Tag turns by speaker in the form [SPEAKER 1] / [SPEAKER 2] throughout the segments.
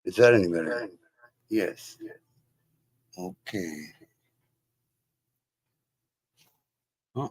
[SPEAKER 1] Is that any better? Yes. Okay. Oh,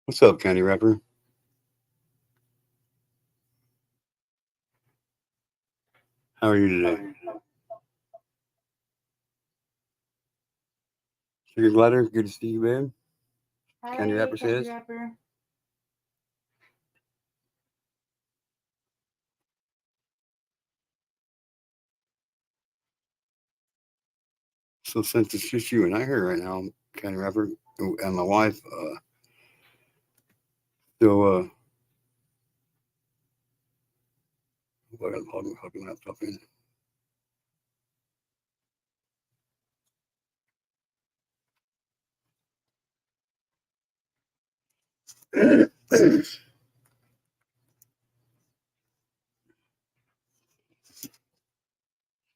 [SPEAKER 1] what's up, Candy Wrapper? How are you today? Sugar Glider, good to see you, babe. Candy Wrapper says. So since it's just you and I here right now, Candy Wrapper, and my wife, so I got hugging laptop in.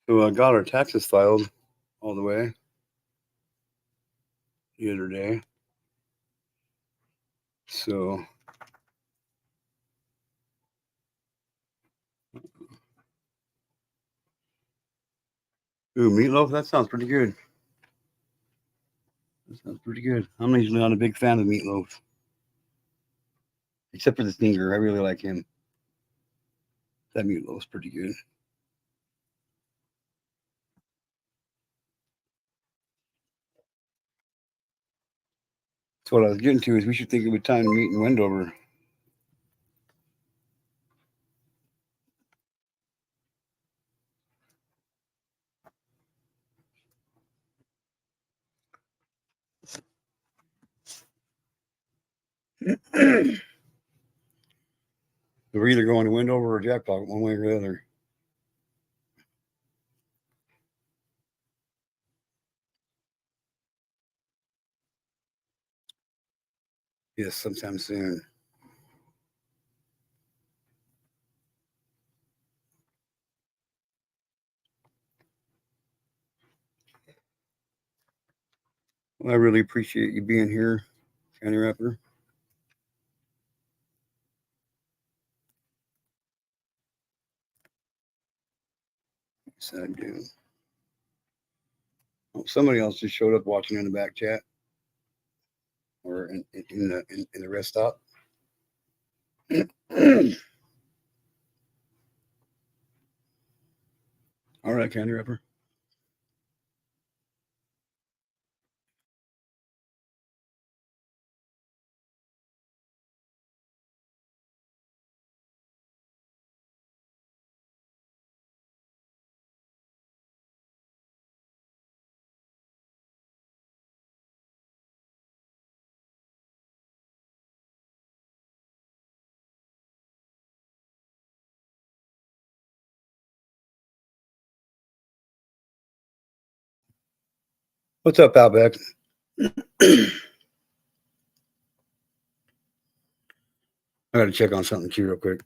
[SPEAKER 1] So I got our taxes filed all the way the other day. So ooh, meatloaf, that sounds pretty good. That sounds pretty good. I'm usually not a big fan of meatloaf. Except for the singer. I really like him. That meatloaf's pretty good. So what I was getting to is we should think of a time to meet in Wendover. We're either going to Wendover or Jackpot, one way or the other. Yes, sometime soon. Well, I really appreciate you being here, Candy Wrapper. Yes, I do. Oh, somebody else just showed up watching in the back chat or in the rest stop. All right, Candy Wrapper. What's up, Outback? I got to check on something too, real quick.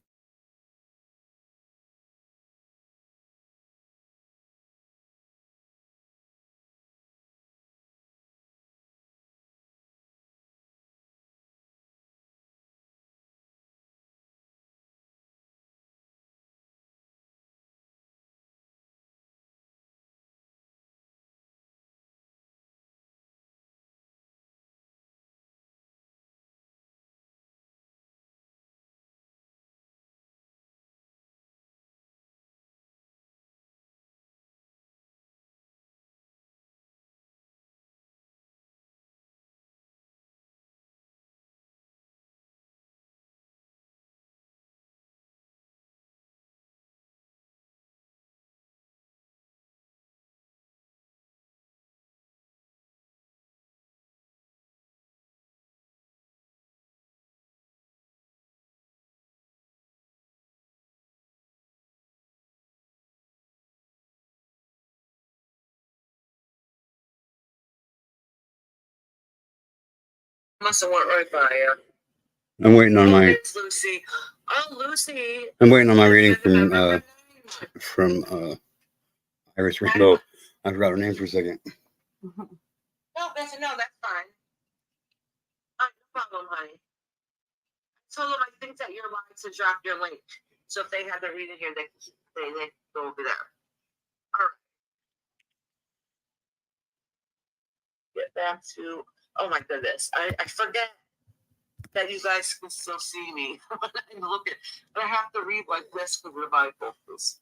[SPEAKER 2] Must have went right by you.
[SPEAKER 1] I'm waiting on my.
[SPEAKER 2] It's Lucy. Oh, Lucy.
[SPEAKER 1] I'm waiting on my reading from Iris Rainbow. I forgot her name for a second.
[SPEAKER 2] No, that's fine. No problem, honey. I told them I think that you're allowed to drop your link. So if they have their reading here, they go over there. All right. Get back to. Oh my goodness, I forget that you guys can still see me. I'm looking, but I have to read like this for the Bible, please.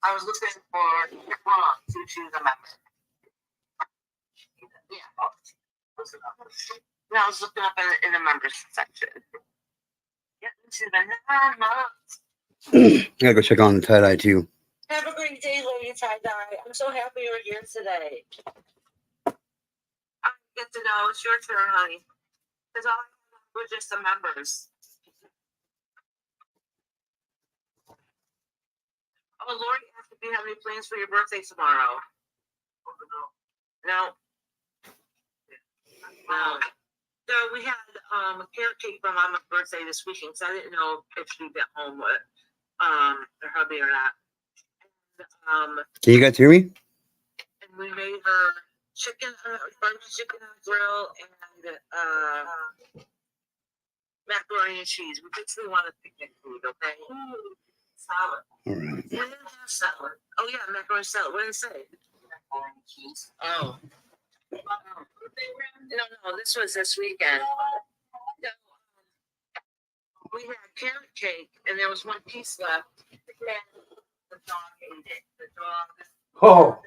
[SPEAKER 2] I was looking for wrong to choose a member. Yeah. No, I was looking up in the members section. Get into the 9 months.
[SPEAKER 1] I gotta go check on the tie-dye too.
[SPEAKER 2] Have a great day, Lady Tie-Dye. I'm so happy you're here today. I get to know it's your turn, honey. Because all I have were just the members. Oh, Lori asked if you have any plans for your birthday tomorrow. No. So we had a carrot cake for Mama's birthday this weekend, so I didn't know if she'd get home with her hubby or not. And,
[SPEAKER 1] can you guys hear me?
[SPEAKER 2] And we made her chicken, barbecue chicken on the grill, and macaroni and cheese. We basically wanted picnic food, okay? Salad.
[SPEAKER 1] All right.
[SPEAKER 2] We didn't have salad. Oh yeah, macaroni salad. What did it say? Macaroni and cheese. Oh. No, this was this weekend. No, we had carrot cake, and there was one piece left. The dog ate it. The dog.
[SPEAKER 1] Oh.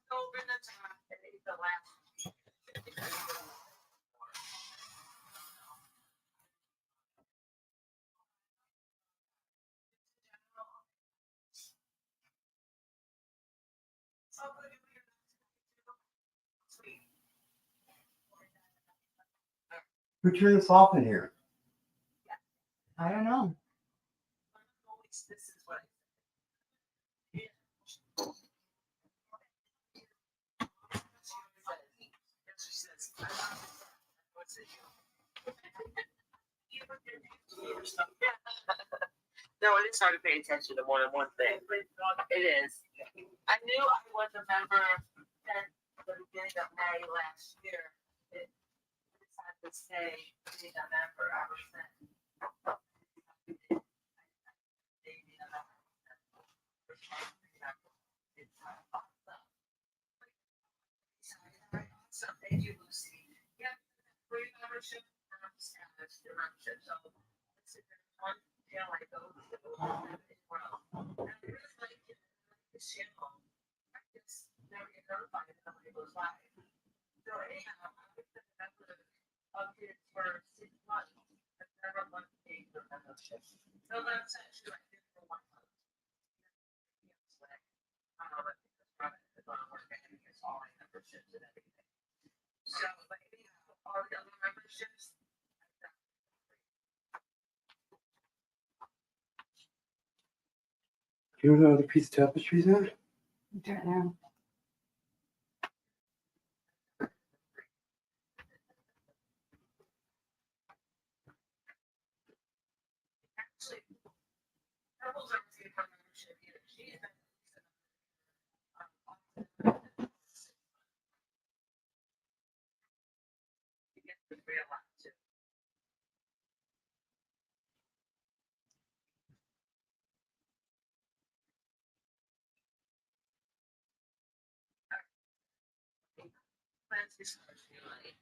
[SPEAKER 2] Over the top and ate the last.
[SPEAKER 1] Who turned this off in here?
[SPEAKER 3] I don't know.
[SPEAKER 2] This is what no, it is hard to pay attention to more than one thing. It is. I knew I was a member at the beginning of May last year. It decided to stay being a member ever since. So thank you, Lucy. Yeah, free membership. Membership. So this is one deal I go to as well. And I really like it. This channel. I just never get notified if somebody goes live. So anyhow, I was a member of his for 6 months. I've never once paid for membership. So that's actually I did for 1 month. I don't know if it's from it, it's on work and it's all my memberships and everything. So, but anyhow, all the other memberships.
[SPEAKER 1] You know where the other piece of tapestry's at?
[SPEAKER 3] I don't know.
[SPEAKER 2] Actually, Pebbles are free for membership either. She is you get the real one too. Plans is money.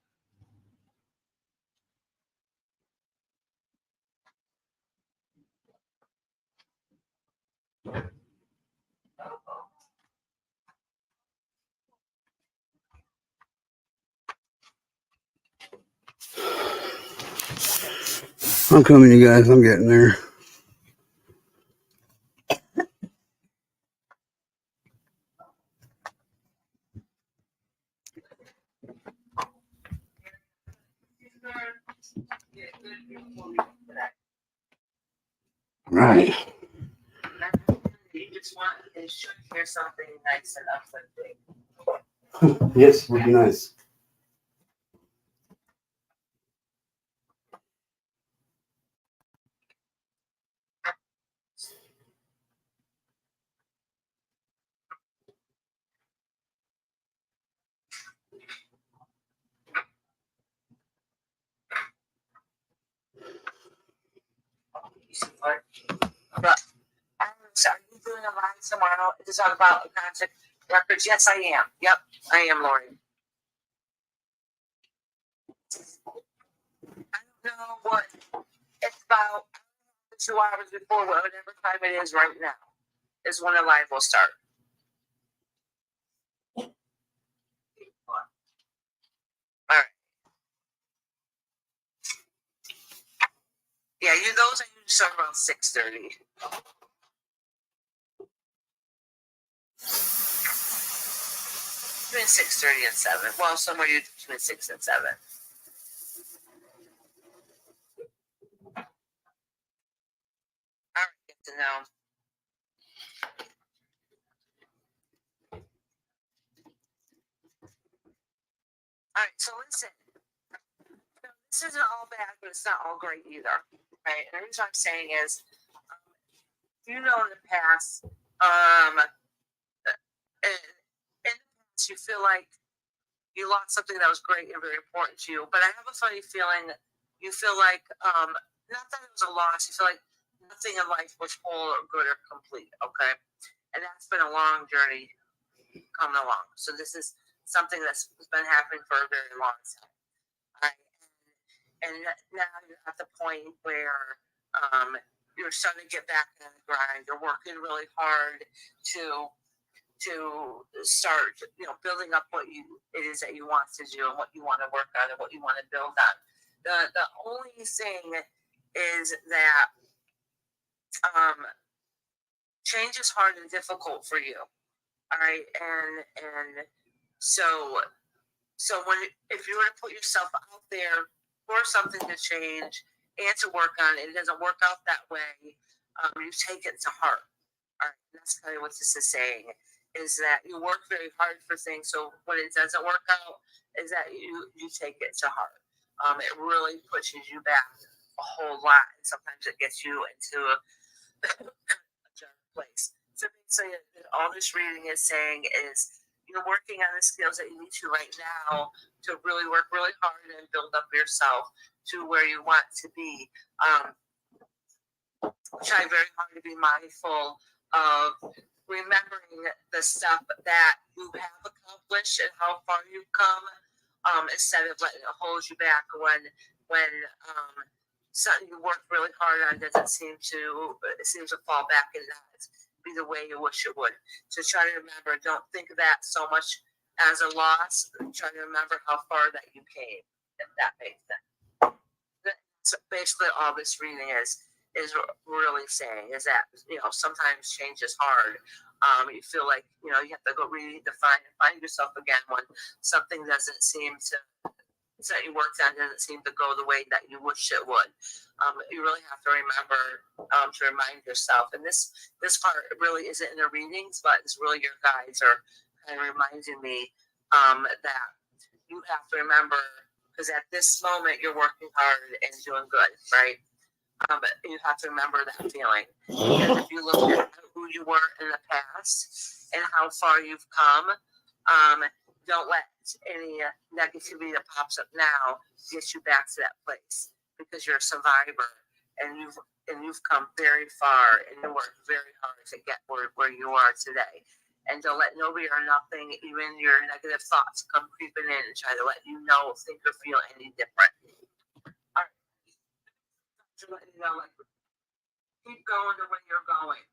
[SPEAKER 1] I'm coming, you guys. I'm getting there. Right.
[SPEAKER 2] You just want, they should hear something nice and uplifting.
[SPEAKER 1] Yes, would be nice.
[SPEAKER 2] But, are you doing a live tomorrow to talk about concert records? Yes, I am. Yep, I am, Lori. I don't know what it's about. 2 hours before whatever time it is right now is when the live will start. All right. Yeah, those I usually start around 6:30. Between 6:30 and 7. Well, somewhere between 6 and 7. All right, get to know. All right, so listen. This isn't all bad, but it's not all great either, right? And the reason I'm saying is, in the past, in the past, you feel like you lost something that was great and very important to you. But I have a funny feeling you feel like, not that it was a loss, you feel like nothing in life was whole or good or complete, okay? And that's been a long journey coming along. So this is something that's been happening for a very long time. Right? And now you're at the point where you're starting to get back in the grind. You're working really hard to start, building up what it is that you want to do and what you want to work on and what you want to build on. The only thing is that change is hard and difficult for you. All right, and so if you were to put yourself out there for something to change and to work on it doesn't work out that way, you take it to heart. All right, and that's kind of what this is saying, is that you work very hard for things, so when it doesn't work out, is that you take it to heart. It really pushes you back a whole lot, and sometimes it gets you into a dark place. So basically, all this reading is saying is you're working on the skills that you need to right now to really work really hard and build up yourself to where you want to be. Try very hard to be mindful of remembering the stuff that you have accomplished and how far you've come, instead of letting it hold you back when something you worked really hard on seems to fall back and not be the way you wish it would. So try to remember, don't think of that so much as a loss. Try to remember how far that you came, if that makes sense. So basically all this reading is really saying is that sometimes change is hard. You feel like you have to go find yourself again when something doesn't seem to that you worked on doesn't seem to go the way that you wish it would. You really have to remember to remind yourself, and this part really isn't in the readings, but it's really your guides are kind of reminding me that you have to remember, because at this moment you're working hard and doing good, right? You have to remember that feeling. Because if you look at who you were in the past and how far you've come, don't let any negativity that pops up now get you back to that place, because you're a survivor and you've come very far and you worked very hard to get where you are today. And don't let nobody or nothing, even your negative thoughts, come creeping in and try to let you know, think, or feel any different. All right. To let you know, like, keep going the way you're going.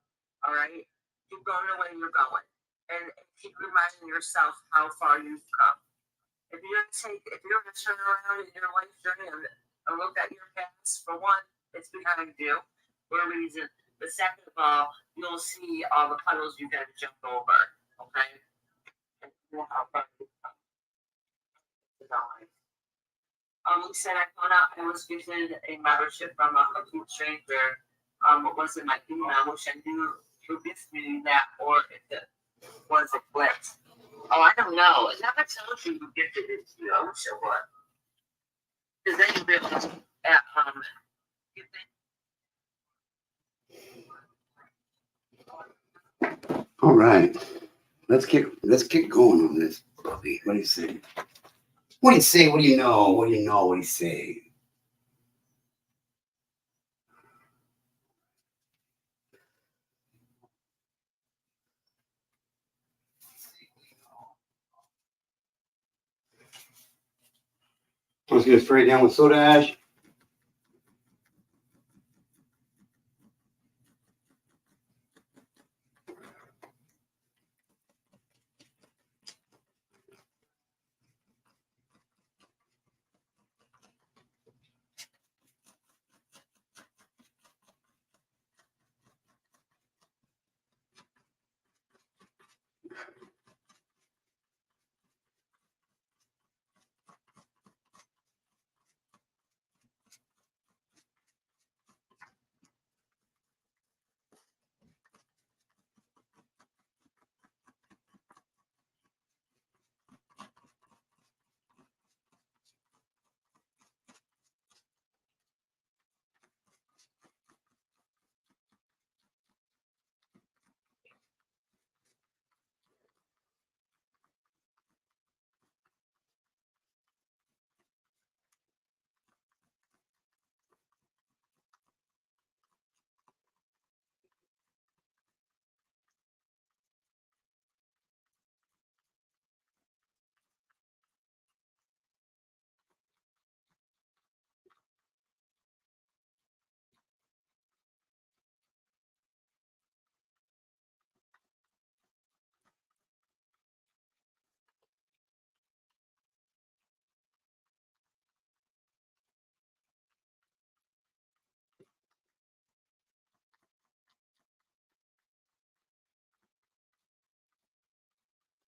[SPEAKER 2] All right, keep going the way you're going, and keep reminding yourself how far you've come. If you're to turn around in your life journey and look at your past, for one, it's behind you for a reason. But second of all, you'll see all the puddles you got to jump over. Okay, and how far you've come. Said I found out I was gifted a membership from a complete stranger. What was in my email, which I knew through this meeting that, or if it was a glitch. Oh, I don't know. It never tells you you get it into the ocean or what. Because then you realize at you think,
[SPEAKER 1] All right. Let's get going on this, Bobby. What do you say? What do you say? What do you know? What do you know? What do you say? Let's get it sprayed down with soda ash.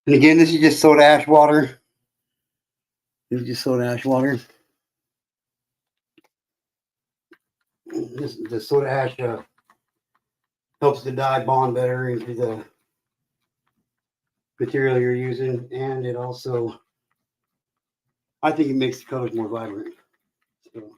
[SPEAKER 1] And again, this is just soda ash water. This is just soda ash water. The soda ash helps the dye bond better into the material you're using, and it also, I think it makes the colors more vibrant. So.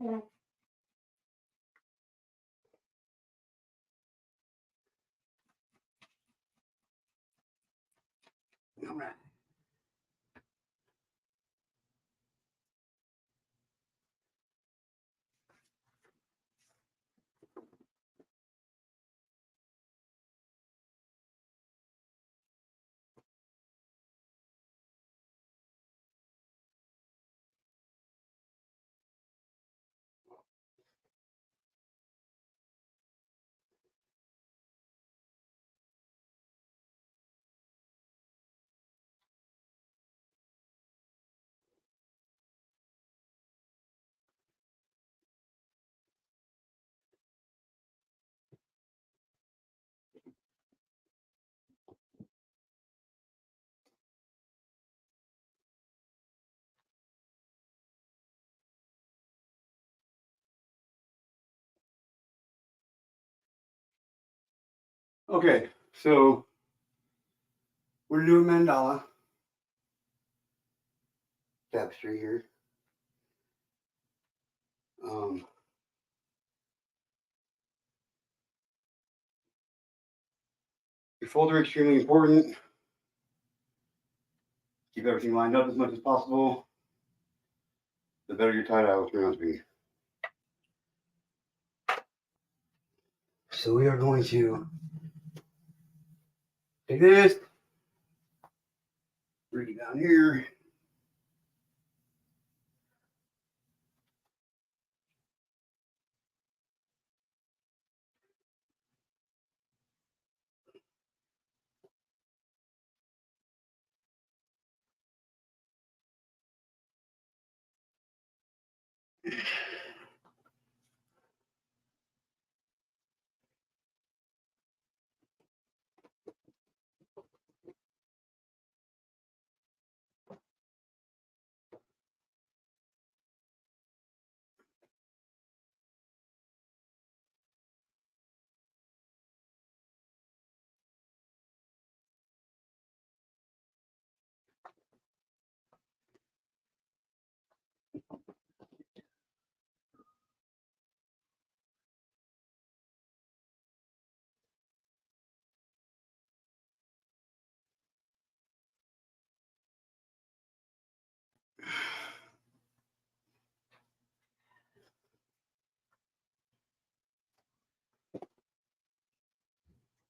[SPEAKER 3] Yeah.
[SPEAKER 1] All right. Okay, so we're doing mandala tapestry here. Your folder extremely important. Keep everything lined up as much as possible. The better your tie dye will turn out to be. So we are going to take this, bring it down here.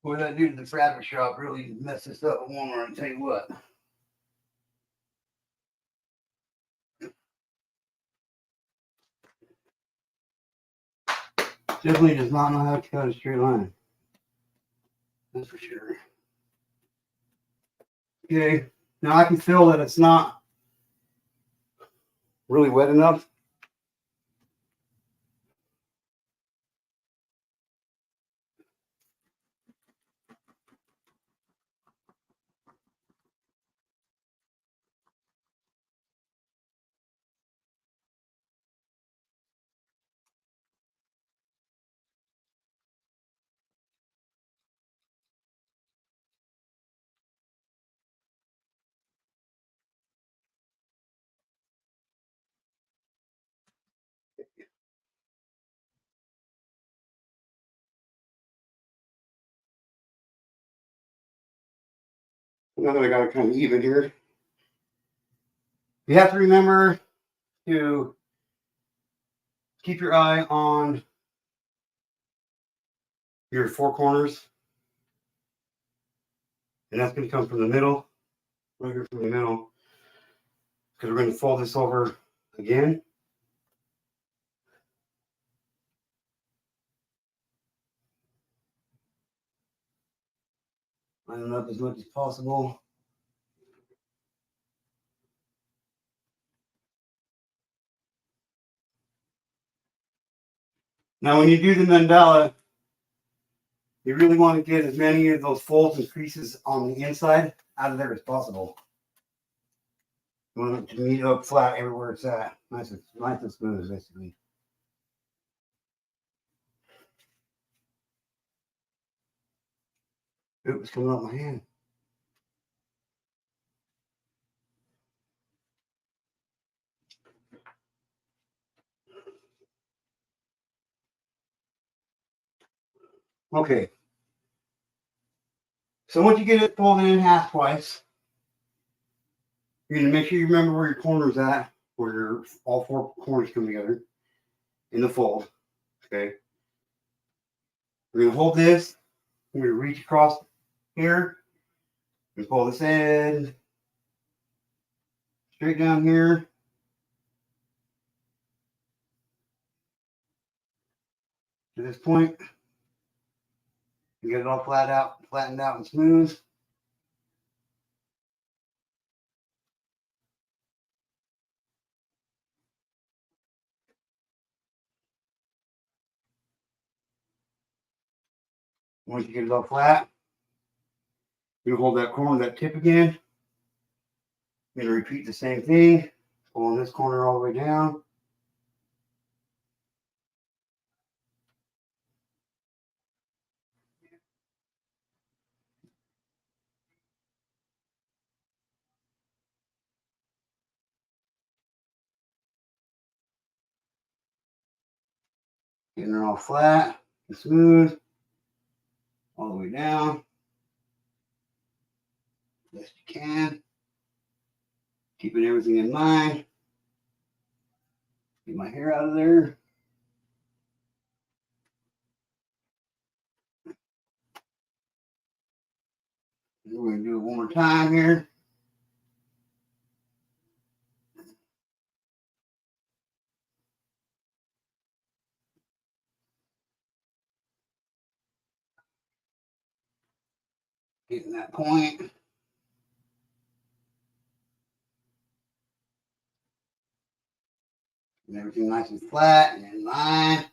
[SPEAKER 1] Boy, that dude at the fabric shop really messed this up at Walmart, I tell you what. Definitely does not know how to cut a straight line. That's for sure. Okay, now I can feel that it's not really wet enough. Now that I got it kind of even here, you have to remember to keep your eye on your four corners. And that's going to come from the middle, right here from the middle, because we're going to fold this over again. Line it up as much as possible. Now, when you do the mandala, you really want to get as many of those folds and creases on the inside out of there as possible. You want it to meet up flat everywhere it's at. Nice and smooth, basically. Oops, it's coming out my hand. Okay. So once you get it folded in half twice, you're going to make sure you remember where your corner's at, where your all four corners come together in the fold. Okay. We're going to hold this. We're going to reach across here and pull this end straight down here. To this point. You get it all flattened out and smooth. Once you get it all flat, you hold that corner, that tip again. You're going to repeat the same thing, pulling this corner all the way down. Getting it all flat and smooth all the way down. Best you can. Keeping everything in mind. Get my hair out of there. We're going to do it one more time here. Getting that point. And everything nice and flat and in line.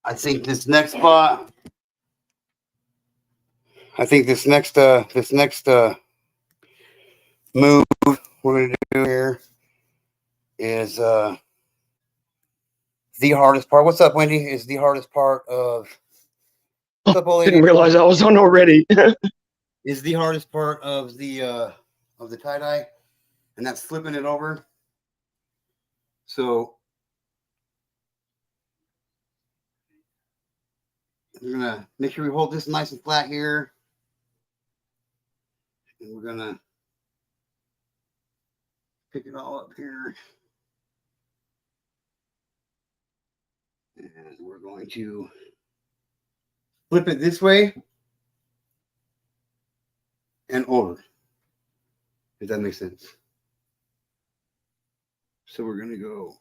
[SPEAKER 1] I think this next spot, this next move we're going to do here is the hardest part. What's up, Wendy? Is the hardest part of. What's up, old lady?
[SPEAKER 4] Didn't realize I was on already.
[SPEAKER 1] Is the hardest part of the tie-dye, and that's flipping it over. So we're gonna make sure we hold this nice and flat here, and we're gonna pick it all up here, and we're going to flip it this way and over, if that makes sense. So we're gonna go.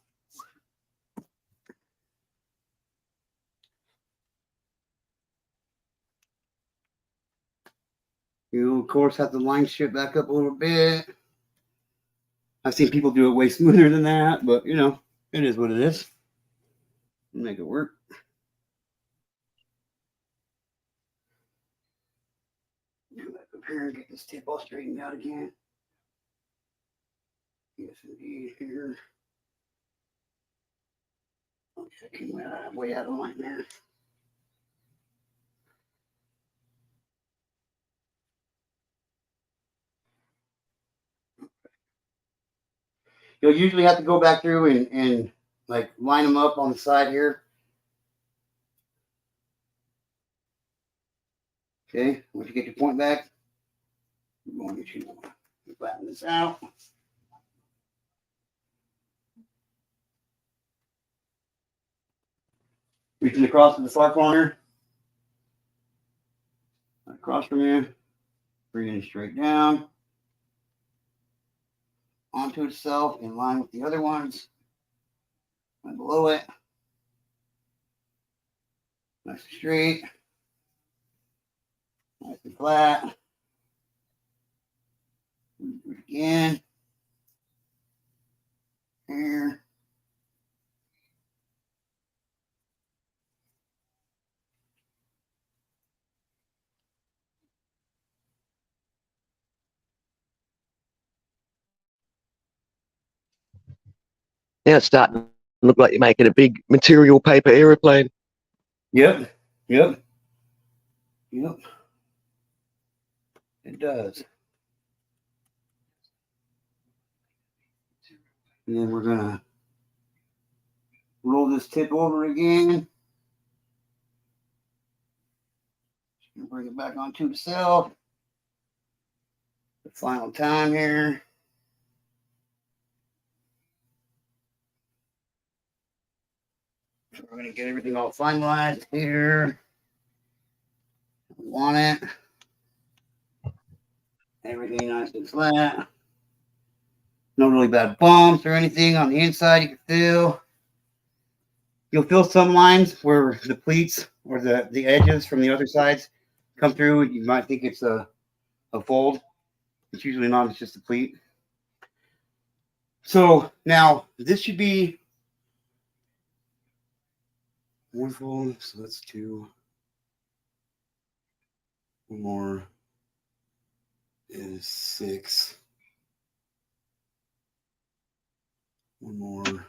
[SPEAKER 1] You, of course, have to line shit back up a little bit. I've seen people do it way smoother than that, but you know, it is what it is. Make it work. Come back up here and get this tip all straightened out again. Yes, indeed, here. Okay, I came way out of line there. You'll usually have to go back through and like line them up on the side here. Okay, once you get your point back, we're going to get you flatten this out. Reaching across to the far corner. Across from you. Bringing it straight down. Onto itself in line with the other ones. And below it. Nice and straight. Nice and flat. Do it again. Here.
[SPEAKER 4] Now it's starting to look like you're making a big material paper aeroplane.
[SPEAKER 1] Yep. Yep. Yep. It does. And then we're gonna roll this tip over again. Bring it back onto itself. The final time here. So we're gonna get everything all finalized here. We want it. Everything nice and flat. No really bad bumps or anything on the inside you can feel. You'll feel some lines where the pleats or the edges from the other sides come through. You might think it's a fold. It's usually not, it's just a pleat. So now this should be one fold. So let's do one more is 6. One more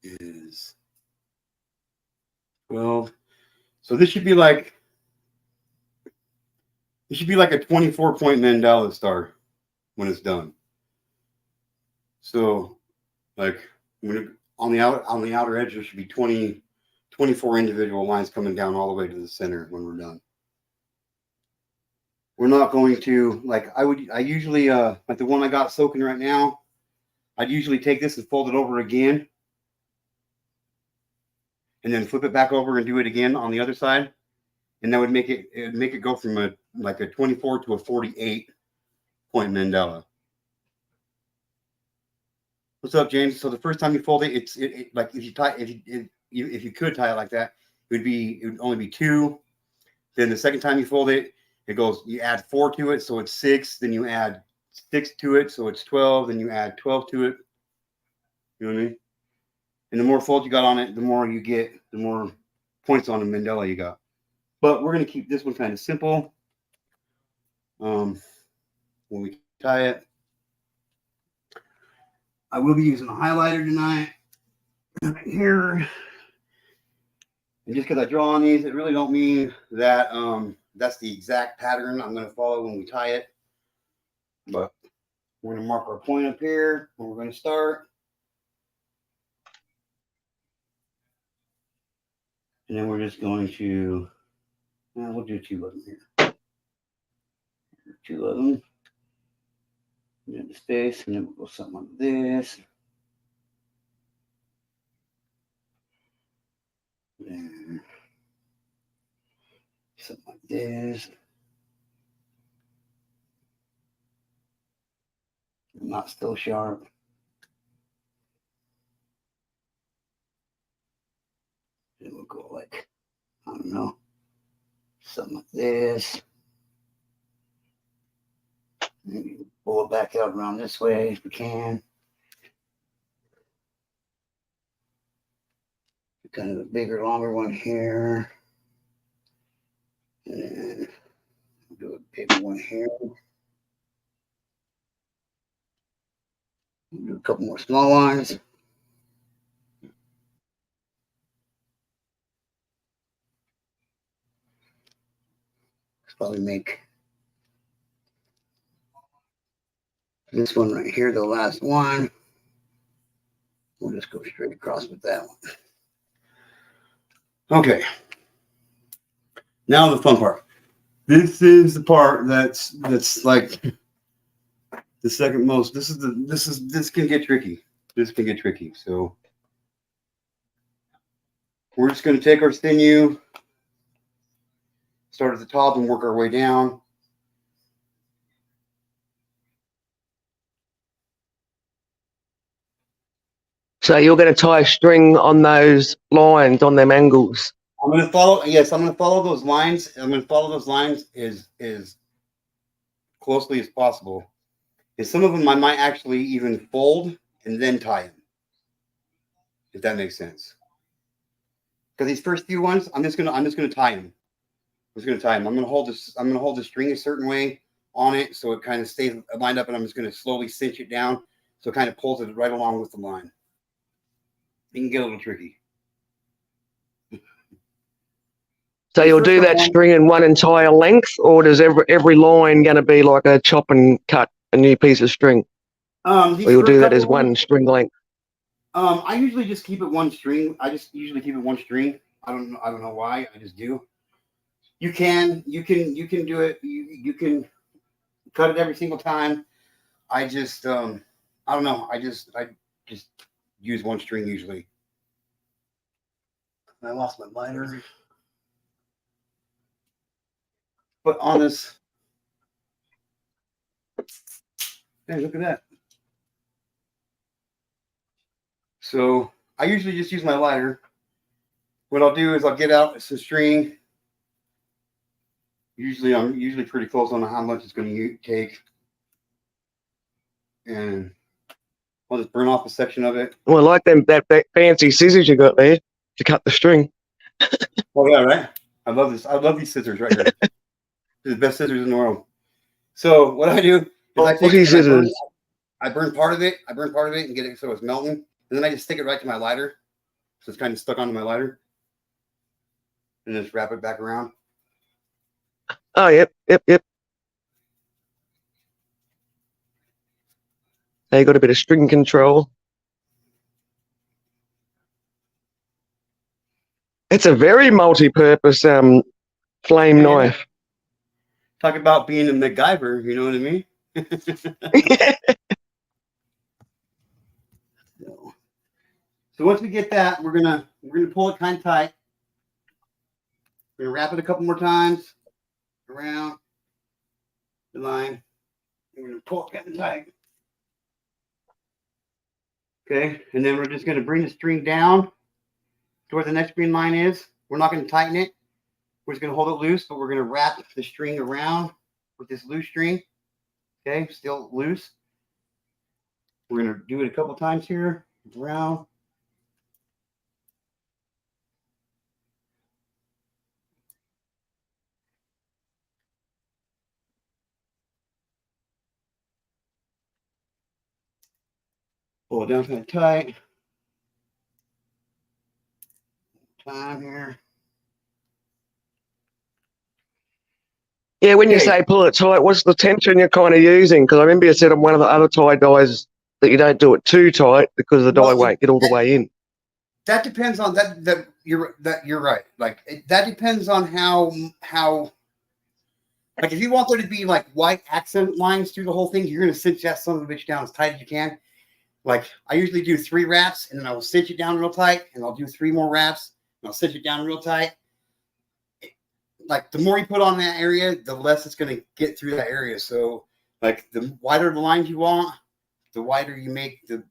[SPEAKER 1] is 12. So this should be like a 24-point mandala star when it's done. So, like on the outer edge, there should be 24 individual lines coming down all the way to the center when we're done. We're not going to I usually like the one I got soaking right now. I'd usually take this and fold it over again, and then flip it back over and do it again on the other side, and that would make it go from a 24 to a 48 point mandala. What's up, James? So the first time you fold it, it's like if you could tie it like that, it would only be 2. Then the second time you fold it, you add 4 to it, so it's 6. Then you add 6 to it, so it's 12. Then you add 12 to it. You know what I mean? And the more folds you got on it, the more you get, the more points on the mandala you got. But we're gonna keep this one kind of simple. When we tie it, I will be using a highlighter tonight. Right here. And just because I draw on these, it really don't mean that that's the exact pattern I'm going to follow when we tie it. But we're going to mark our point up here and we're going to start. And then we're just going to, we'll do 2 of them here. 2 of them. And then the space, and then we'll go something like this. And something like this. Not still sharp. Then we'll go like, I don't know, something like this. Maybe pull it back out around this way if we can. Kind of a bigger, longer one here. And then do a bigger one here. Do a couple more small ones. Probably make this one right here the last one. We'll just go straight across with that one. Okay. Now the fun part. This is the part that's like the second most. This can get tricky. This can get tricky. So we're just going to take our sinew, start at the top and work our way down.
[SPEAKER 4] So you're going to tie a string on those lines, on them angles.
[SPEAKER 1] I'm going to follow. Yes, I'm going to follow those lines. I'm going to follow those lines as closely as possible. And some of them I might actually even fold and then tie them, if that makes sense. Because these first few ones, I'm just gonna tie them. I'm going to hold the string a certain way on it so it kind of stays lined up, and I'm just going to slowly cinch it down so it kind of pulls it right along with the line. It can get a little tricky.
[SPEAKER 4] So you'll do that string in one entire length, or does every line going to be like a chop and cut a new piece of string? Or you'll do that as one string length?
[SPEAKER 1] I usually just keep it one string. I don't know why. I just do. You can do it. You can cut it every single time. I just I don't know. I just use one string usually. I lost my lighter. But on this, hey, look at that. So I usually just use my lighter. What I'll do is I'll get out some string. I'm usually pretty close on how much it's going to take. And I'll just burn off a section of it.
[SPEAKER 4] Well, I like that fancy scissors you got there to cut the string.
[SPEAKER 1] Oh yeah, right. I love this. I love these scissors right here. They're the best scissors in the world. So what I do is I burn part of it. And get it so it's melting, and then I just stick it right to my lighter, so it's kind of stuck onto my lighter, and just wrap it back around.
[SPEAKER 4] Oh, yep.
[SPEAKER 1] Hey,
[SPEAKER 4] So you got a bit of string control. It's a very multi-purpose flame knife.
[SPEAKER 1] Talk about being a MacGyver, you know what I mean? So once we get that, we're gonna pull it kind of tight. We're gonna wrap it a couple more times around the line. We're gonna pull it kind of tight. Okay, and then we're just gonna bring the string down to where the next green line is. We're not gonna tighten it. We're just gonna hold it loose, but we're gonna wrap the string around with this loose string. Okay, still loose. We're gonna do it a couple times here. Around. Pull it down kind of tight. Time here.
[SPEAKER 4] Yeah, when you
[SPEAKER 1] Okay.
[SPEAKER 4] say pull it tight, what's the tension you're kind of using? Because I remember you said on one of the other tie dyes that you don't do it too tight because the dye won't get all the way in.
[SPEAKER 1] That depends on that. You're right. Like that depends on how. Like if you want there to be like white accent lines through the whole thing, you're gonna cinch that son of a bitch down as tight as you can. Like I usually do 3 wraps and then I will cinch it down real tight, and I'll do 3 more wraps and I'll cinch it down real tight. Like the more you put on that area, the less it's gonna get through that area. So like the wider the lines you want, the wider you make the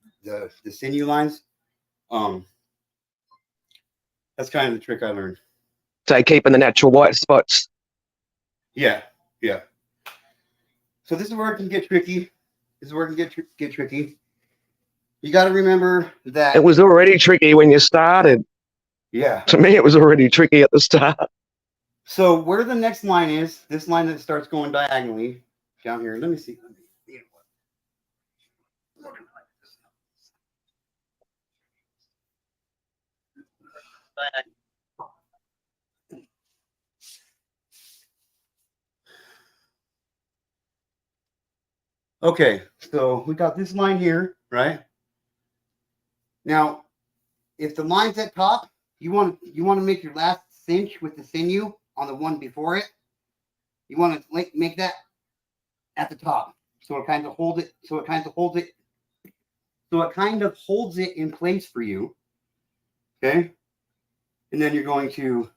[SPEAKER 1] sinew lines. That's kind of the trick I learned.
[SPEAKER 4] So keeping the natural white spots.
[SPEAKER 1] Yeah. So this is where it can get tricky. This is where it can get tricky. You got to remember that
[SPEAKER 4] it was already tricky when you started.
[SPEAKER 1] Yeah.
[SPEAKER 4] To me, it was already tricky at the start.
[SPEAKER 1] So where the next line is, this line that starts going diagonally down here. Let me see. Okay, so we got this line here, right? Now, if the line's at top, you want to make your last cinch with the sinew on the one before it. You want to make that at the top, so it kind of holds it. So it kind of holds it in place for you. Okay, and then you're going to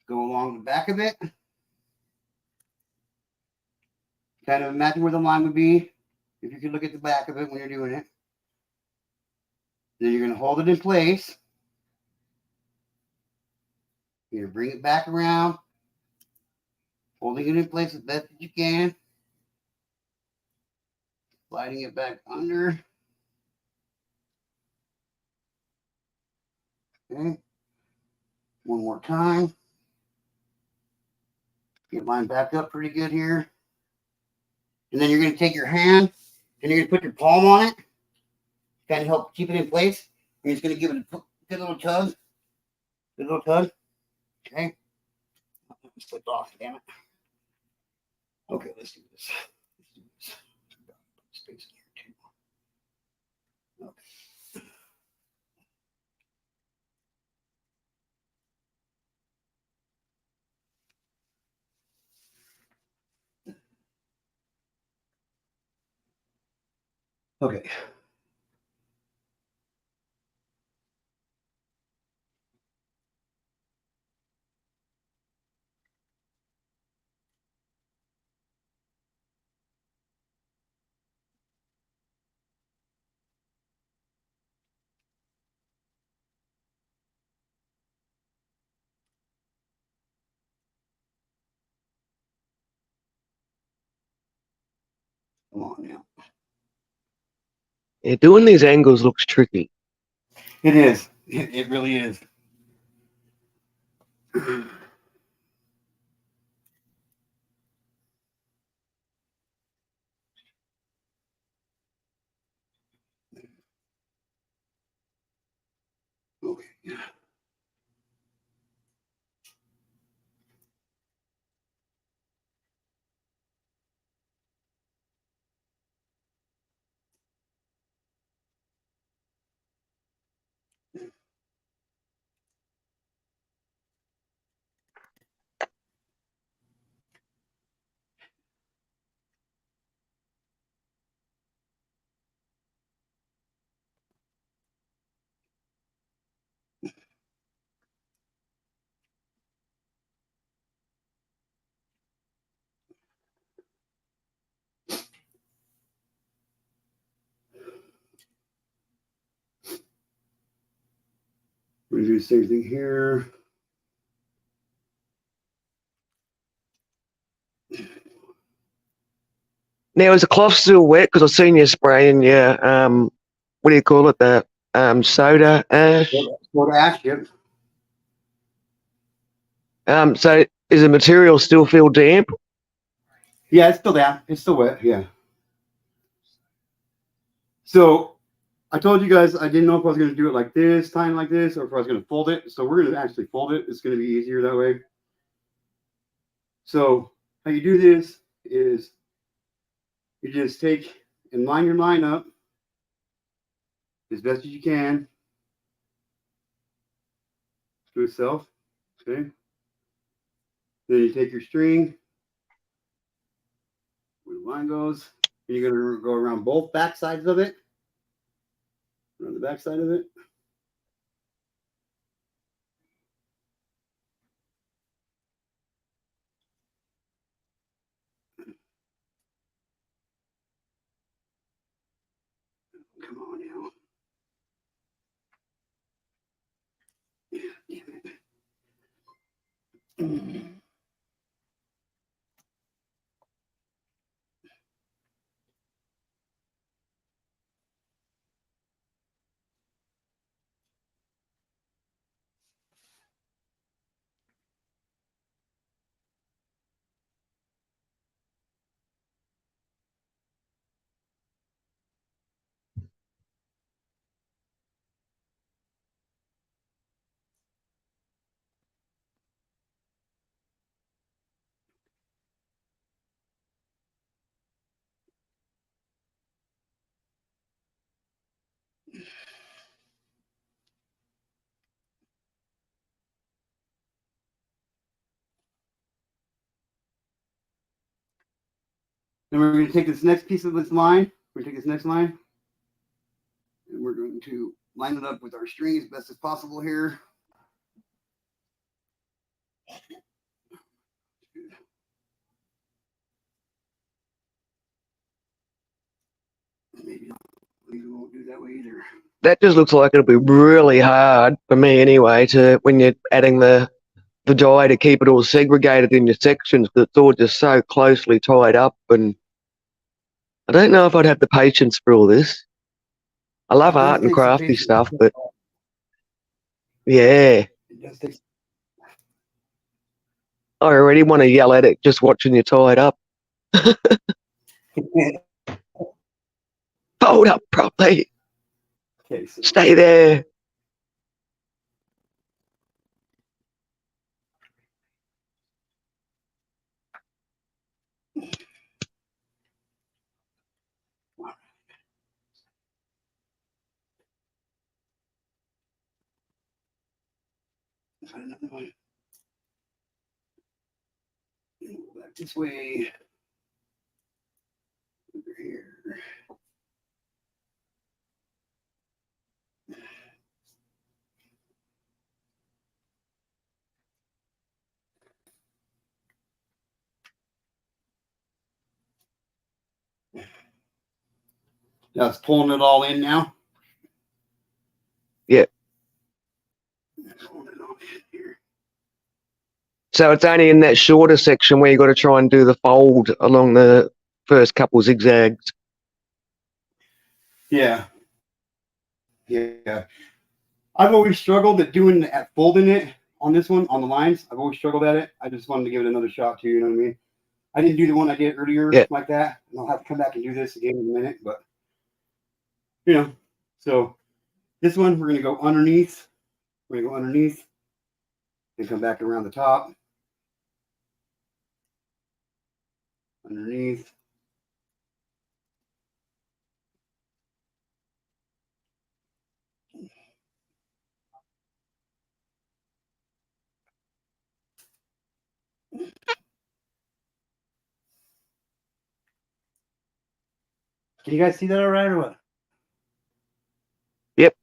[SPEAKER 1] go along the back of it. Kind of imagine where the line would be if you could look at the back of it when you're doing it. Then you're going to hold it in place. You're going to bring it back around, holding it in place as best as you can, sliding it back under. Okay. One more time. Get mine back up pretty good here. And then you're going to take your hand and you're going to put your palm on it, kind of help keep it in place. And you're just going to give it a good little tug. Good little tug. Okay. Slipped off, damn it. Okay, let's do this. Space in here too. Okay. Okay. Come on now.
[SPEAKER 4] Yeah, doing these angles looks tricky.
[SPEAKER 1] It is. It really is. Okay. going to do the same thing here.
[SPEAKER 4] Now, is the cloth still wet? Because I've seen you spraying your, what do you call it? The soda ash.
[SPEAKER 1] Soda ash, yep.
[SPEAKER 4] So is the material still feel damp?
[SPEAKER 1] Yeah, it's still damp. It's still wet. Yeah. So I told you guys I didn't know if I was going to do it like this, tying like this, or if I was going to fold it. So we're going to actually fold it. It's going to be easier that way. So how you do this is you just take and line your line up as best as you can to itself. Okay. Then you take your string, where the line goes, and you're going to go around both back sides of it. Around the back side of it. Come on now. Yeah, damn it. Then we're going to take this next piece of this line. We're going to take this next line. And we're going to line it up with our string as best as possible here. Maybe we won't do that way either.
[SPEAKER 4] That just looks like it'll be really hard for me anyway to when you're adding the dye to keep it all segregated in your sections because it's all just so closely tied up, and I don't know if I'd have the patience for all this. I love art and crafty stuff, but yeah, I already want to yell at it just watching you tie it up. Fold up properly.
[SPEAKER 1] Okay, so
[SPEAKER 4] Stay there.
[SPEAKER 1] another one. Back this way. Over here. Now it's pulling it all in now.
[SPEAKER 4] Yeah.
[SPEAKER 1] Pulling it all in here.
[SPEAKER 4] So it's only in that shorter section where you got to try and do the fold along the first couple zigzags.
[SPEAKER 1] Yeah. Yeah. I've always struggled at folding it on this one, on the lines. I've always struggled at it. I just wanted to give it another shot too, you know what I mean? I didn't do the one I did earlier like that. And I'll have to come back and do this again in a minute, but you know. So this one we're gonna go underneath. We're gonna go underneath and come back around the top. Underneath. Can you guys see that all right or what?
[SPEAKER 4] Yep.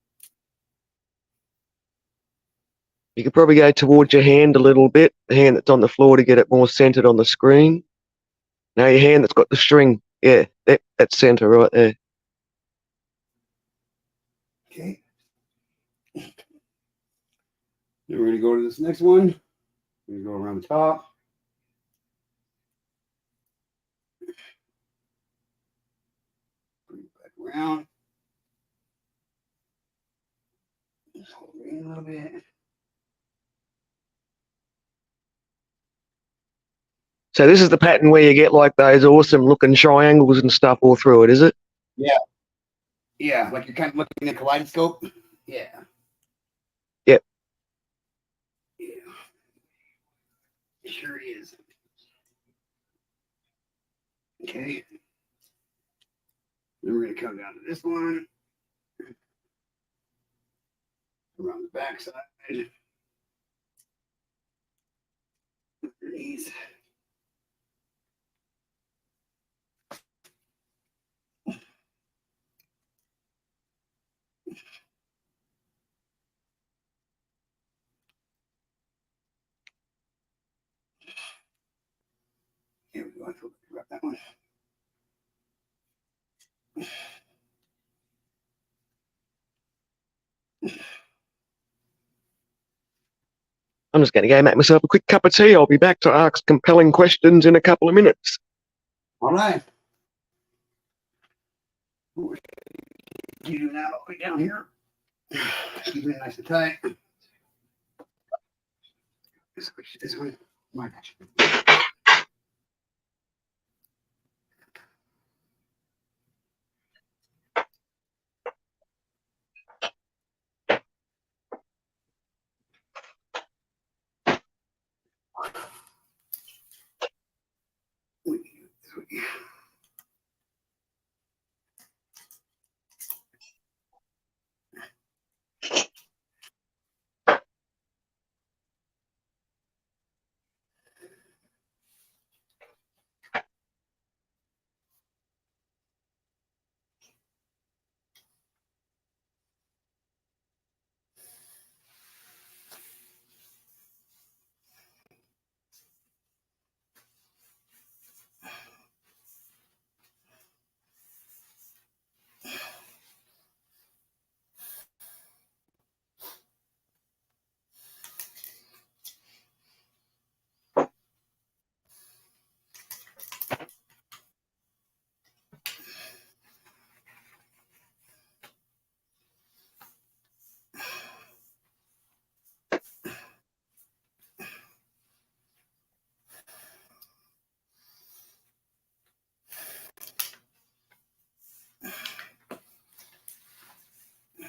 [SPEAKER 4] You could probably go towards your hand a little bit, the hand that's on the floor to get it more centered on the screen. Now your hand that's got the string. Yeah, that's center right there.
[SPEAKER 1] Okay. Then we're going to go to this next one. We're going to go around the top. Bring it back around. Just hold it in a little bit.
[SPEAKER 4] So this is the pattern where you get like those awesome looking triangles and stuff all through it, is it?
[SPEAKER 1] Yeah. Yeah, like you're kind of looking at a kaleidoscope. Yeah.
[SPEAKER 4] Yep.
[SPEAKER 1] Yeah. It sure is. Okay. Then we're going to come down to this one. Around the back side. Underneath. Here we go. I feel like that one.
[SPEAKER 4] I'm just going to go make myself a quick cup of tea. I'll be back to ask compelling questions in a couple of minutes.
[SPEAKER 1] All right. You do that all the way down here. Keep it nice and tight. Switch this one. My gosh.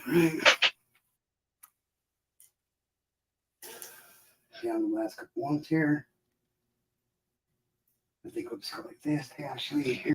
[SPEAKER 1] Right. Down the last couple ones here. I think we'll just go like this. Actually, here.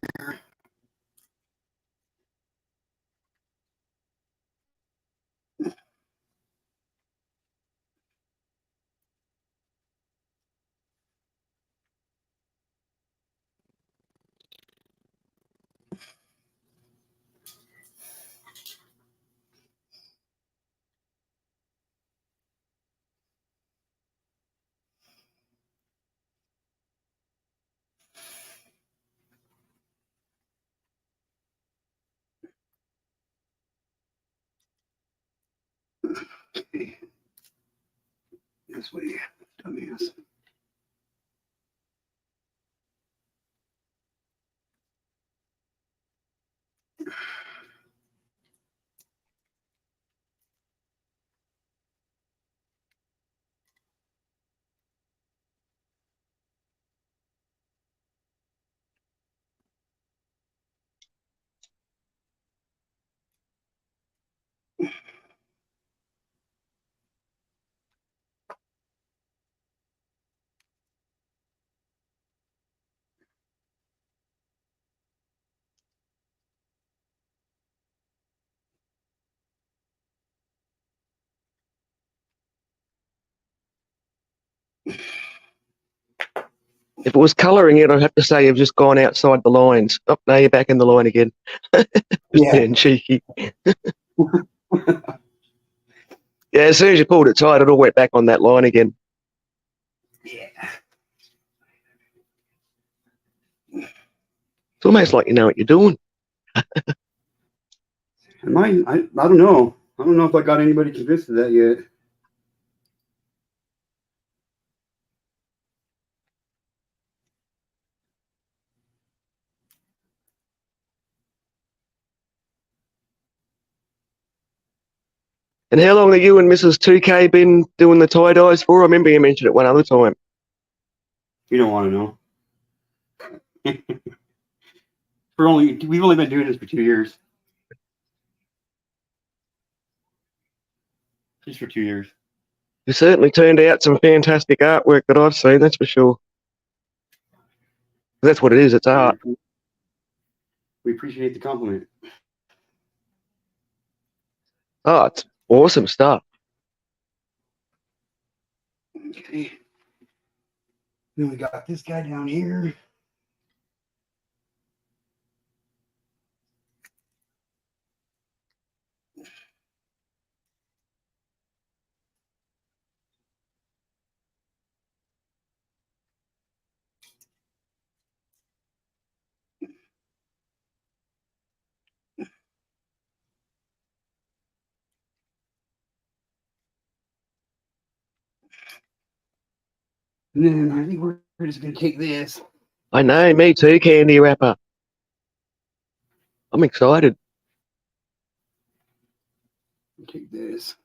[SPEAKER 1] Okay. This way, dumbass.
[SPEAKER 4] If it was colouring it, I'd have to say you've just gone outside the lines. Oh, now you're back in the line again. Just
[SPEAKER 1] Yeah.
[SPEAKER 4] being cheeky. Yeah, as soon as you pulled it tight, it all went back on that line again.
[SPEAKER 1] Yeah.
[SPEAKER 4] It's almost like you know what you're doing.
[SPEAKER 1] I don't know. I don't know if I got anybody convinced of that yet.
[SPEAKER 4] And how long have you and Mrs. 2K been doing the tie-dyes for? I remember you mentioned it one other time.
[SPEAKER 1] You don't want to know. We've only been doing this for 2 years. Just for 2 years.
[SPEAKER 4] You certainly turned out some fantastic artwork that I've seen, that's for sure. That's what it is, it's art.
[SPEAKER 1] We appreciate the compliment.
[SPEAKER 4] Oh, it's awesome stuff.
[SPEAKER 1] Okay. Then we got this guy down here. And then I think we're just going to take this.
[SPEAKER 4] I know, me too, candy wrapper. I'm excited.
[SPEAKER 1] Take this.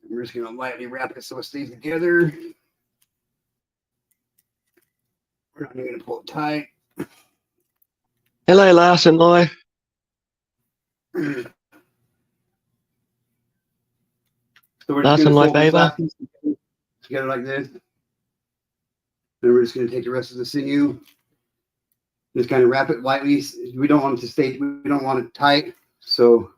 [SPEAKER 1] We're just going to lightly wrap it so it stays together. We're not even going to pull it tight.
[SPEAKER 4] Hello, Larson Life.
[SPEAKER 1] So we're just
[SPEAKER 4] Larson
[SPEAKER 1] going to
[SPEAKER 4] Life
[SPEAKER 1] fold this
[SPEAKER 4] Ava.
[SPEAKER 1] last piece together like this. Then we're just going to take the rest of the sinew. Just kind of wrap it lightly. We don't want it to stay, we don't want it tight. So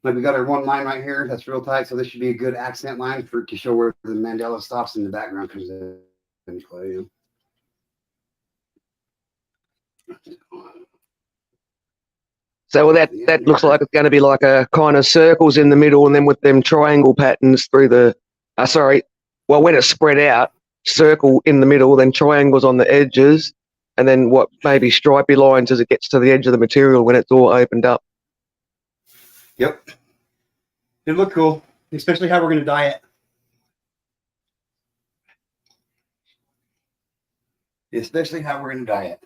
[SPEAKER 1] like we got our one line right here, that's real tight. So this should be a good accent line to show where the mandala stops and the background comes in play.
[SPEAKER 4] So that looks like it's going to be like a kind of circles in the middle, and then with them triangle patterns through the, well, when it's spread out, circle in the middle, then triangles on the edges, and then what, maybe stripy lines as it gets to the edge of the material when it's all opened up.
[SPEAKER 1] Yep. It look cool, especially how we're going to dye it. Especially how we're going to dye it.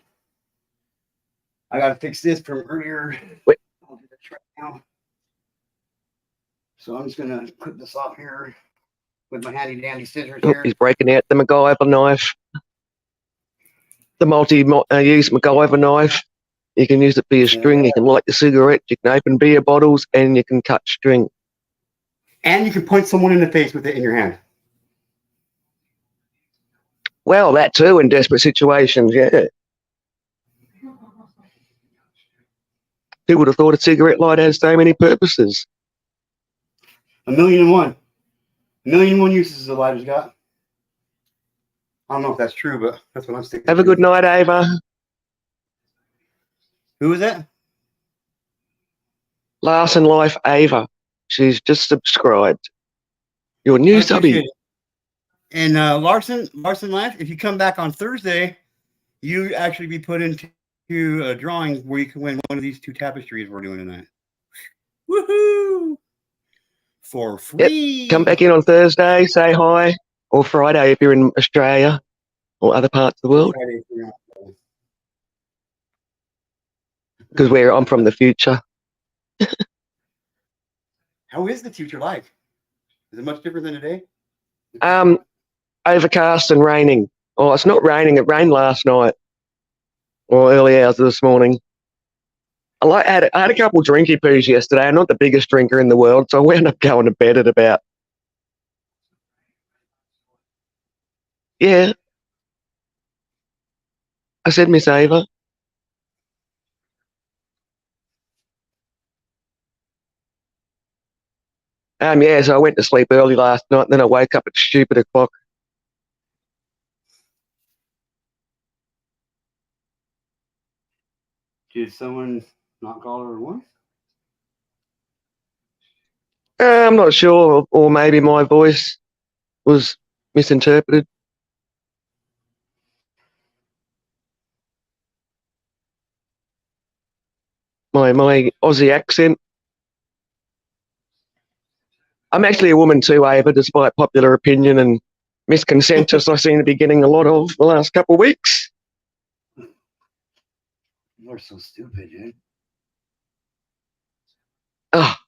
[SPEAKER 1] I got to fix this from earlier.
[SPEAKER 4] Wait.
[SPEAKER 1] I'll do this right now. So I'm just going to clip this off here with my handy dandy scissors
[SPEAKER 4] Oh,
[SPEAKER 1] here.
[SPEAKER 4] he's breaking out the MacGyver knife. The multi-use MacGyver knife. You can use it for your string, you can light your cigarette, you can open beer bottles, and you can cut string.
[SPEAKER 1] And you can punch someone in the face with it in your hand.
[SPEAKER 4] Well, that too in desperate situations, yeah. Who would have thought a cigarette light has so many purposes?
[SPEAKER 1] 1,000,001. 1,000,001 uses the lighter's got. I don't know if that's true, but that's what I'm sticking
[SPEAKER 4] Have a good night, Ava.
[SPEAKER 1] Who is that?
[SPEAKER 4] Larson Life Ava. She's just subscribed. Your new subby.
[SPEAKER 1] And Larson Life, if you come back on Thursday, you actually be put into a drawing where you can win one of these 2 tapestries we're doing tonight. Woohoo! For free.
[SPEAKER 4] Yep. Come back in on Thursday, say hi, or Friday if you're in Australia or other parts of the world. Because I'm from the future.
[SPEAKER 1] How is the future like? Is it much different than today?
[SPEAKER 4] Overcast and raining. Oh, it's not raining. It rained last night or early hours of this morning. I had a couple drinky poos yesterday. I'm not the biggest drinker in the world, so I wound up going to bed at about. Yeah. I said, Miss Ava. Yeah, so I went to sleep early last night, and then I woke up at stupid o'clock.
[SPEAKER 1] Did someone not call her once?
[SPEAKER 4] I'm not sure, or maybe my voice was misinterpreted. My Aussie accent. I'm actually a woman too, Ava, despite popular opinion and misconsensus I seem to be getting a lot of the last couple of weeks.
[SPEAKER 1] You're so stupid, dude.
[SPEAKER 4] Oh,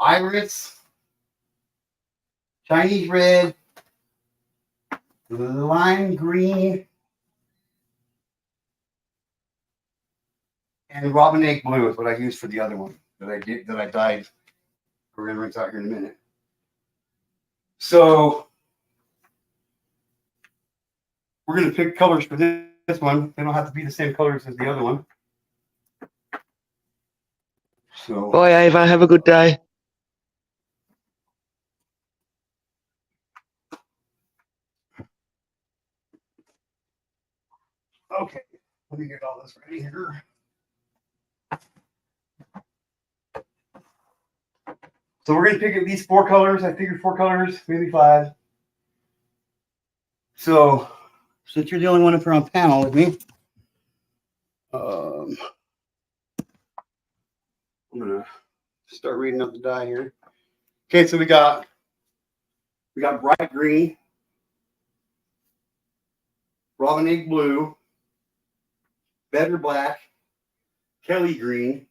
[SPEAKER 1] iris, Chinese red, lime green, and robin egg blue is what I used for the other one that I dyed. We're gonna rinse out here in a minute. So we're gonna pick colors for this one. They don't have to be the same colors as the other one. So
[SPEAKER 4] Bye, Ava. Have a good day.
[SPEAKER 1] okay, let me get all this ready here. So we're gonna pick at least 4 colors. I figured 4 colors, maybe 5. So since you're the only one up here on panel with me, I'm gonna start reading up the die here. Okay, so we got bright green, robin egg blue, better black, Kelly green,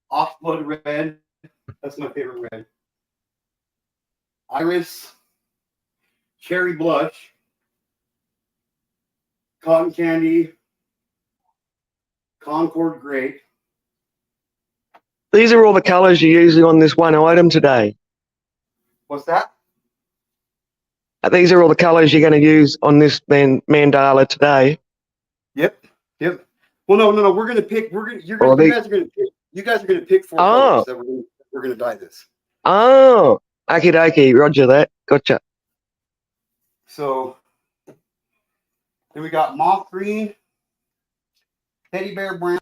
[SPEAKER 1] off-blood red. That's my favorite red. Iris, cherry blush, cotton candy, Concord grape.
[SPEAKER 4] These are all the colours you're using on this one item today.
[SPEAKER 1] What's that?
[SPEAKER 4] These are all the colours you're going to use on this mandala today.
[SPEAKER 1] Yep. Well, no. We're gonna pick. You guys are gonna pick 4 colors that we're gonna dye this.
[SPEAKER 4] Oh, okie dokie. Roger that. Gotcha.
[SPEAKER 1] So then we got moth green, teddy bear brown,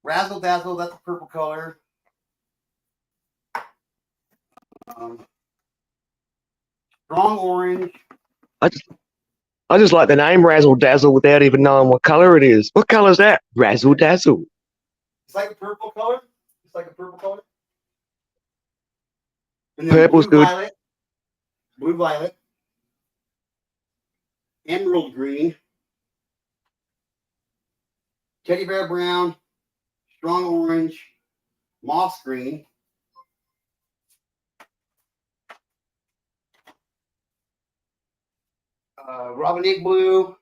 [SPEAKER 1] razzle dazzle. That's a purple color. Strong orange.
[SPEAKER 4] I just like the name Razzle Dazzle without even knowing what colour it is. What colour is that? Razzle Dazzle.
[SPEAKER 1] It's like a purple color. And then
[SPEAKER 4] Purple's good.
[SPEAKER 1] Blue violet. Emerald green. Teddy bear brown. Strong orange. Moss green. Robin egg blue.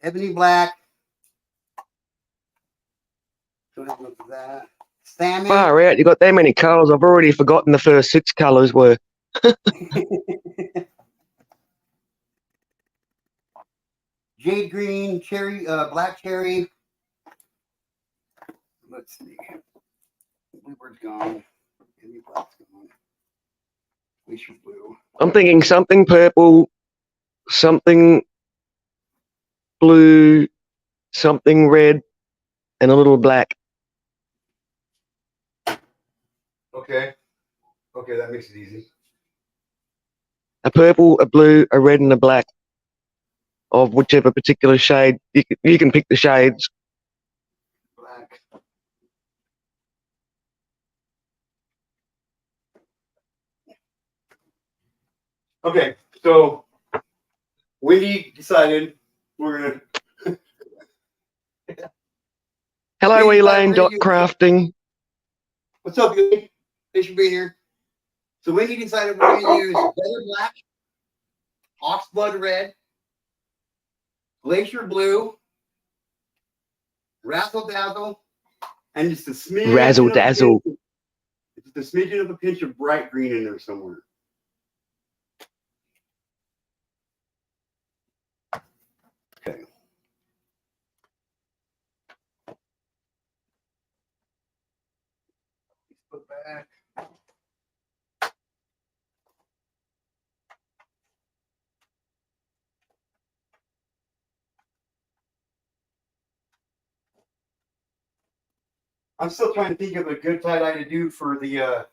[SPEAKER 1] Ebony black. Don't have to look at that. Salmon.
[SPEAKER 4] Far out. You got that many colours. I've already forgotten the first 6 colours were.
[SPEAKER 1] Jade green, cherry, black cherry. Let's see. Bluebird's gone. Ebony black's gone. Glacier blue.
[SPEAKER 4] I'm thinking something purple, something blue, something red, and a little black.
[SPEAKER 1] Okay, that makes it easy.
[SPEAKER 4] A purple, a blue, a red, and a black of whichever particular shade. You can pick the shades.
[SPEAKER 1] Black. Okay, so Wendy decided we're gonna.
[SPEAKER 4] Hello,
[SPEAKER 1] Wendy
[SPEAKER 4] Elaine.
[SPEAKER 1] decided
[SPEAKER 4] Crafting.
[SPEAKER 1] What's up, Wendy? Thanks for being here. So Wendy decided we're gonna use better black, oxblood red, glacier blue, razzle dazzle, and just a smidgen.
[SPEAKER 4] Razzle dazzle.
[SPEAKER 1] Just a smidgen of a pinch of bright green in there somewhere. Okay. Put back. I'm still trying to think of a good tie dye to do for the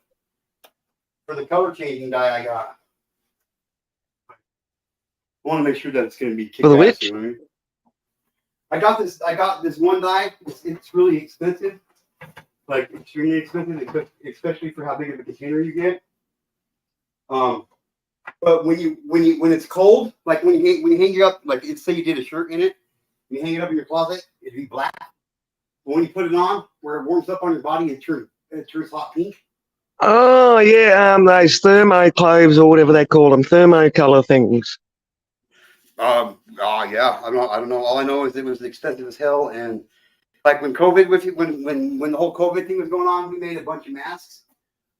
[SPEAKER 1] color changing dye I got. I want to make sure that it's going to be kick
[SPEAKER 4] For the
[SPEAKER 1] ass,
[SPEAKER 4] witch?
[SPEAKER 1] you know what I mean? I got this one dye. It's really expensive, like extremely expensive, especially for how big of a container you get. But when it's cold, like when you hang it up, like say you did a shirt in it, you hang it up in your closet, it'd be black. But when you put it on, where it warms up on your body, it turns hot pink.
[SPEAKER 4] Oh yeah, those thermoclothes or whatever they call them, thermocolor things.
[SPEAKER 1] Yeah. I don't know. All I know is it was expensive as hell. And like when COVID when the whole COVID thing was going on, we made a bunch of masks.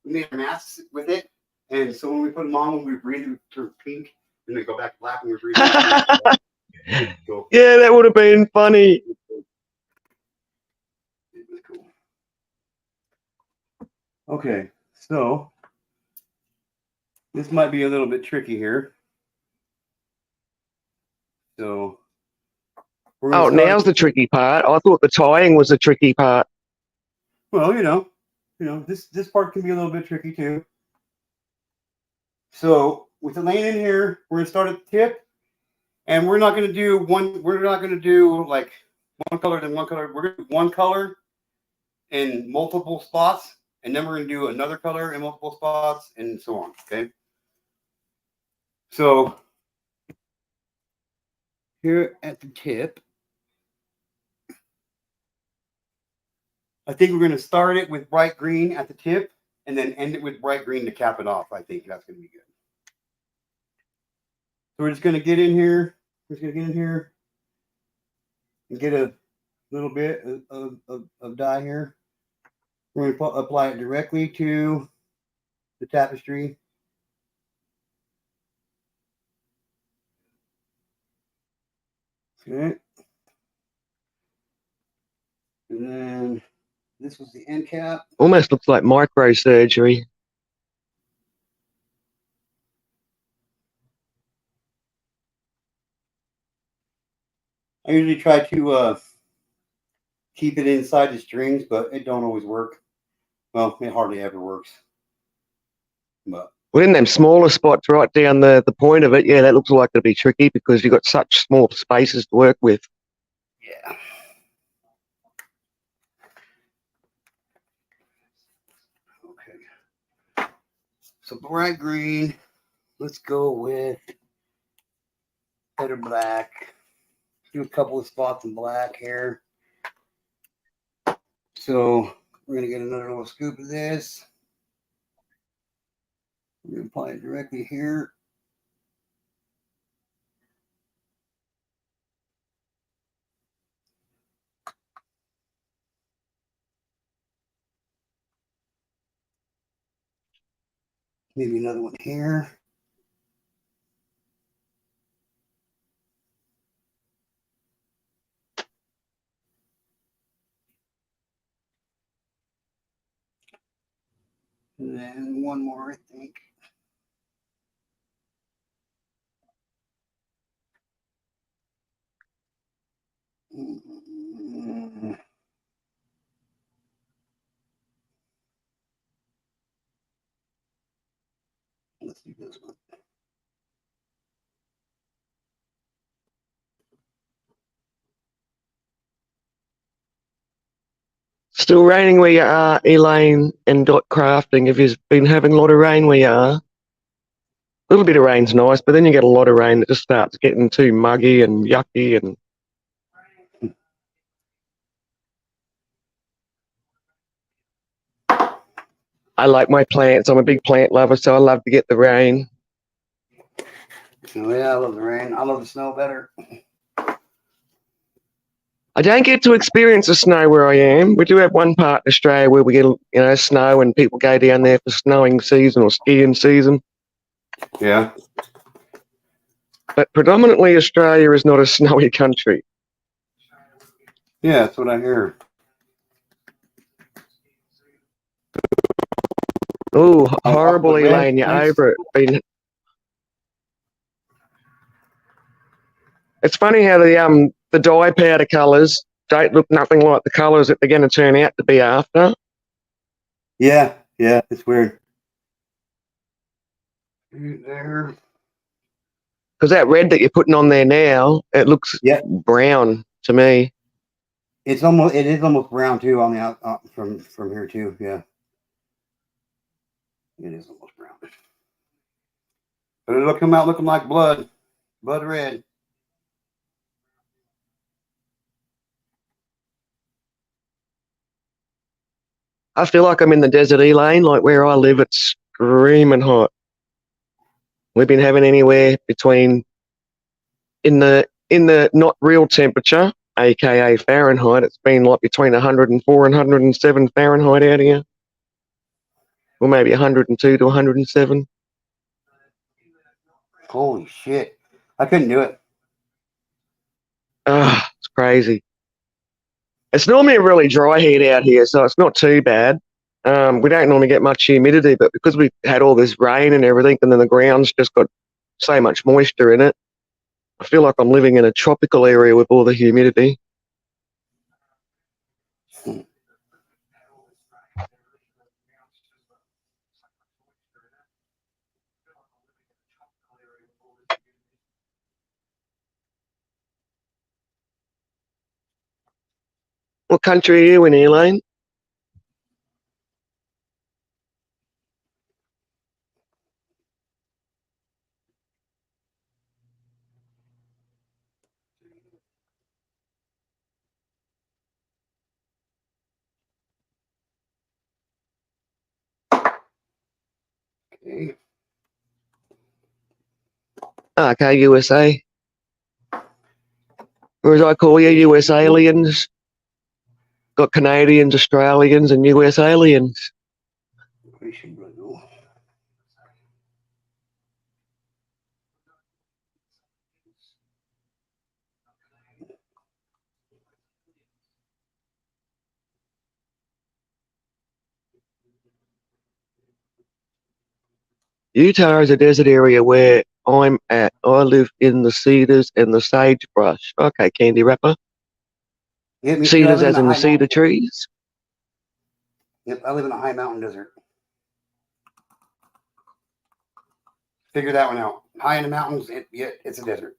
[SPEAKER 1] We made masks with it. And so when we put them on, when we breathe, it turns pink, and they go back to black when we breathe. So,
[SPEAKER 4] Yeah, that would have been funny.
[SPEAKER 1] it was cool. Okay, so this might be a little bit tricky here. So
[SPEAKER 4] Oh, now's the tricky part. I thought the tying was the tricky part.
[SPEAKER 1] Well, this part can be a little bit tricky too. So with the laying in here, we're gonna start at the tip, and we're not gonna do one. We're not gonna do like one color then one color. We're gonna do one color in multiple spots, and then we're gonna do another color in multiple spots, and so on. Okay. So here at the tip, I think we're going to start it with bright green at the tip and then end it with bright green to cap it off. I think that's going to be good. So we're just going to get in here. We're just going to get in here and get a little bit of dye here. We're going to apply it directly to the tapestry. Okay. And then this was the end cap.
[SPEAKER 4] Almost looks like microsurgery.
[SPEAKER 1] I usually try to keep it inside the strings, but it don't always work. Well, it hardly ever works. But
[SPEAKER 4] Well, in them smaller spots right down the point of it, yeah, that looks like it'll be tricky because you've got such small spaces to work with.
[SPEAKER 1] yeah. Okay. So bright green. Let's go with better black. Do a couple of spots in black here. So we're gonna get another little scoop of this. We're gonna apply it directly here. Maybe another one here. And then one more, I think. Let's do this one.
[SPEAKER 4] Still raining where you are, Elaine and Dot Crafting. Have you been having a lot of rain where you are? A little bit of rain's nice, but then you get a lot of rain that just starts getting too muggy and yucky. And I like my plants. I'm a big plant lover, so I love to get the rain.
[SPEAKER 1] Oh yeah, I love the rain. I love the snow better.
[SPEAKER 4] I don't get to experience the snow where I am. We do have one part in Australia where we get, snow and people go down there for snowing season or skiing season.
[SPEAKER 1] Yeah.
[SPEAKER 4] But predominantly Australia is not a snowy country.
[SPEAKER 1] Yeah, that's what I hear.
[SPEAKER 4] Oh, horrible, Elaine, you're over it. It's funny how the dye powder colours don't look nothing like the colours that they're going to turn out to be after.
[SPEAKER 1] Yeah, it's weird. There.
[SPEAKER 4] Because that red that you're putting on there now, it looks brown to me.
[SPEAKER 1] It is almost brown too on the out from here too. Yeah, it is almost brown. But it'll come out looking like blood red.
[SPEAKER 4] I feel like I'm in the desert lane. Like where I live, it's screaming hot. We've been having anywhere between in the not real temperature, aka Fahrenheit. It's been like between 104 and 107 Fahrenheit out here, or maybe 102 to 107.
[SPEAKER 1] Holy shit! I couldn't do it.
[SPEAKER 4] It's crazy. It's normally a really dry heat out here, so it's not too bad. We don't normally get much humidity, but because we've had all this rain and everything, and then the ground's just got so much moisture in it, I feel like I'm living in a tropical area with all the humidity. What country are you in, Elaine?
[SPEAKER 1] Okay.
[SPEAKER 4] Okay, USA. Or as I call you, US aliens. Got Canadians, Australians, and US aliens. Utah is a desert area where I'm at. I live in the cedars and the sagebrush. Okay, candy wrapper.
[SPEAKER 1] Yeah, me too. I
[SPEAKER 4] Cedars
[SPEAKER 1] live
[SPEAKER 4] as in the cedar trees.
[SPEAKER 1] Yep, I live in a high mountain desert. Figure that one out. High in the mountains, it's a desert.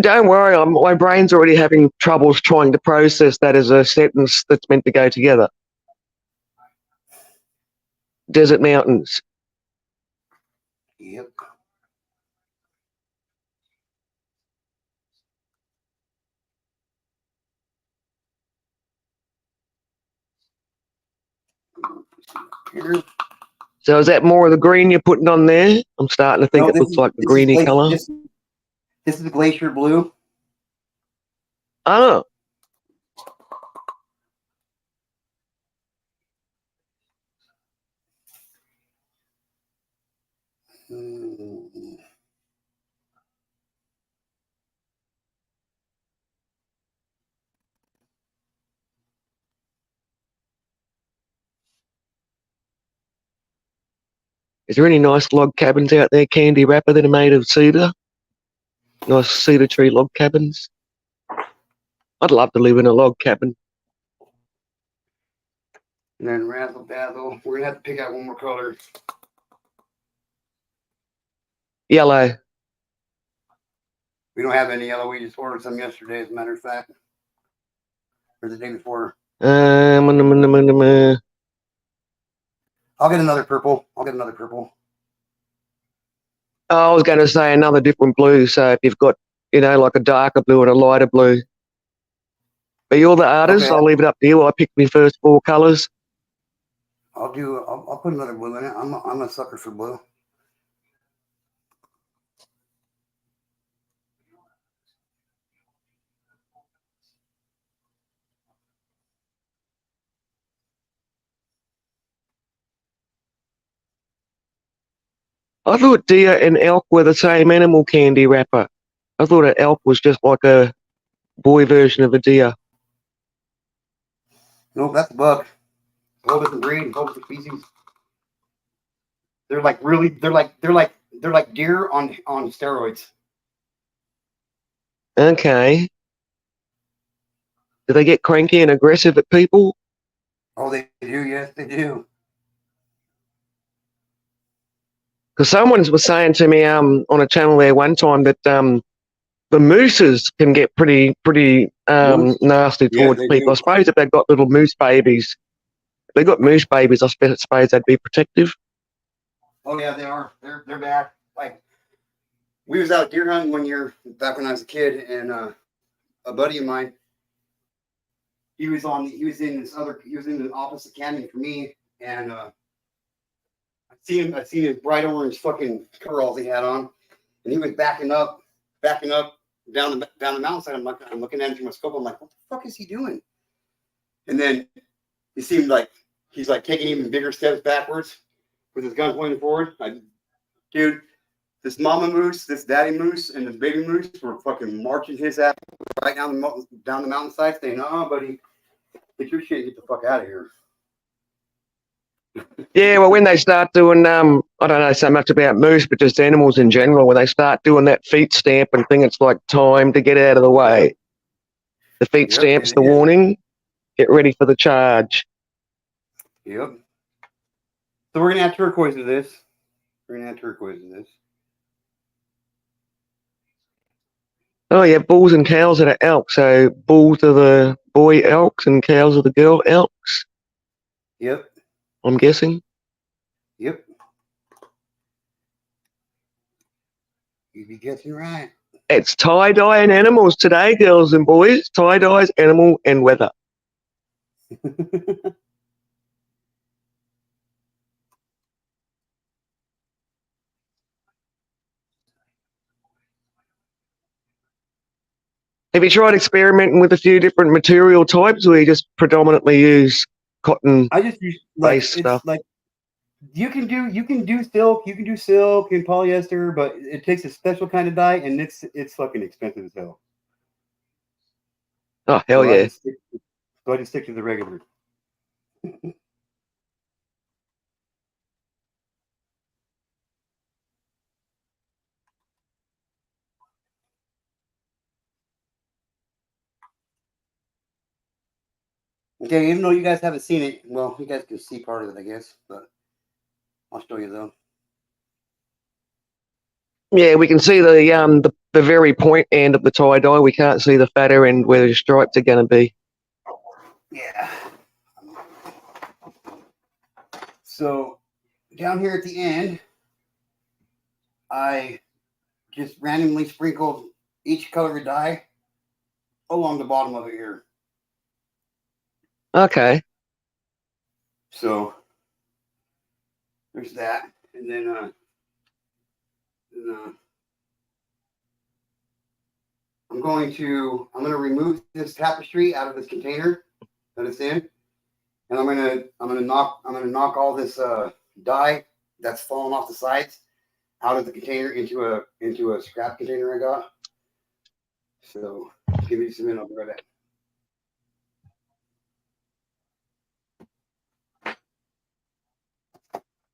[SPEAKER 4] Don't worry, my brain's already having troubles trying to process that as a sentence that's meant to go together. Desert mountains.
[SPEAKER 1] Yep. Here.
[SPEAKER 4] So is that more of the green you're putting on there? I'm starting to think it looks like the greeny colour.
[SPEAKER 1] This is the glacier blue.
[SPEAKER 4] Oh. Is there any nice log cabins out there, candy wrapper, that are made of cedar? Nice cedar tree log cabins. I'd love to live in a log cabin.
[SPEAKER 1] And then razzle dazzle. We're gonna have to pick out one more color.
[SPEAKER 4] Yellow.
[SPEAKER 1] We don't have any yellow. We just ordered some yesterday, as a matter of fact. Or the day before.
[SPEAKER 4] I'll
[SPEAKER 1] get another purple.
[SPEAKER 4] I was going to say another different blue. So if you've got, like a darker blue and a lighter blue. But you're the artist.
[SPEAKER 1] Okay.
[SPEAKER 4] I'll leave it up to you. I picked my first 4 colours.
[SPEAKER 1] I'll put another blue in it. I'm a sucker for blue.
[SPEAKER 4] I thought deer and elk were the same animal, candy wrapper. I thought an elk was just like a boy version of a deer.
[SPEAKER 1] Nope, that's a buck. Whole different breed, whole different species. They're like deer on steroids.
[SPEAKER 4] Okay. Do they get cranky and aggressive at people?
[SPEAKER 1] Oh, they do. Yes, they do.
[SPEAKER 4] Because someone was saying to me on a channel there one time that the mooses can get pretty nasty towards people. Do. I suppose if they've got little moose babies, if they've got moose babies, I suppose they'd be protective.
[SPEAKER 1] Oh yeah, they are. They're bad. Like we was out deer hunting one year back when I was a kid, and a buddy of mine, he was in the opposite canyon from me, and I seen his bright orange fucking coveralls he had on, and he was backing up down the mountainside. I'm looking at him through my scope. I'm like, what the fuck is he doing? And then he seemed like he's like taking even bigger steps backwards with his gun pointing forward. Dude, this mama moose, this daddy moose, and this baby moose were fucking marching his ass right down the mountainside, saying, "Oh, buddy, get your shit, and get the fuck out of here."
[SPEAKER 4] Yeah, well, when they start doing, I don't know so much about moose, but just animals in general, when they start doing that feet stamp and think it's like time to get out of the way. The feet stamp's the warning. Get ready for the charge.
[SPEAKER 1] Yep. So we're gonna add turquoise to this.
[SPEAKER 4] Oh yeah, bulls and cows are the elk. So bulls are the boy elks and cows are the girl elks.
[SPEAKER 1] Yep.
[SPEAKER 4] I'm guessing.
[SPEAKER 1] Yep. You'd be guessing right.
[SPEAKER 4] It's tie-dye and animals today, girls and boys. Tie-dyes, animal, and weather. Have you tried experimenting with a few different material types, or you just predominantly use cotton?
[SPEAKER 1] I just use
[SPEAKER 4] stuff.
[SPEAKER 1] Like you can do silk, you can do silk and polyester, but it takes a special kind of dye, and it's fucking expensive as hell.
[SPEAKER 4] Oh hell yeah!
[SPEAKER 1] So I just stick to the regular. Okay, even though you guys haven't seen it, well, you guys can see part of it, I guess, but I'll show you though.
[SPEAKER 4] Yeah, we can see the very point end of the tie dye. We can't see the fatter end where the stripes are going to be.
[SPEAKER 1] Yeah. So down here at the end, I just randomly sprinkled each color of dye along the bottom of it here.
[SPEAKER 4] Okay.
[SPEAKER 1] So there's that, and then I'm going to remove this tapestry out of this container that it's in, and I'm gonna knock all this dye that's fallen off the sides out of the container into a scrap container I got. So give me just a minute, I'll be right back.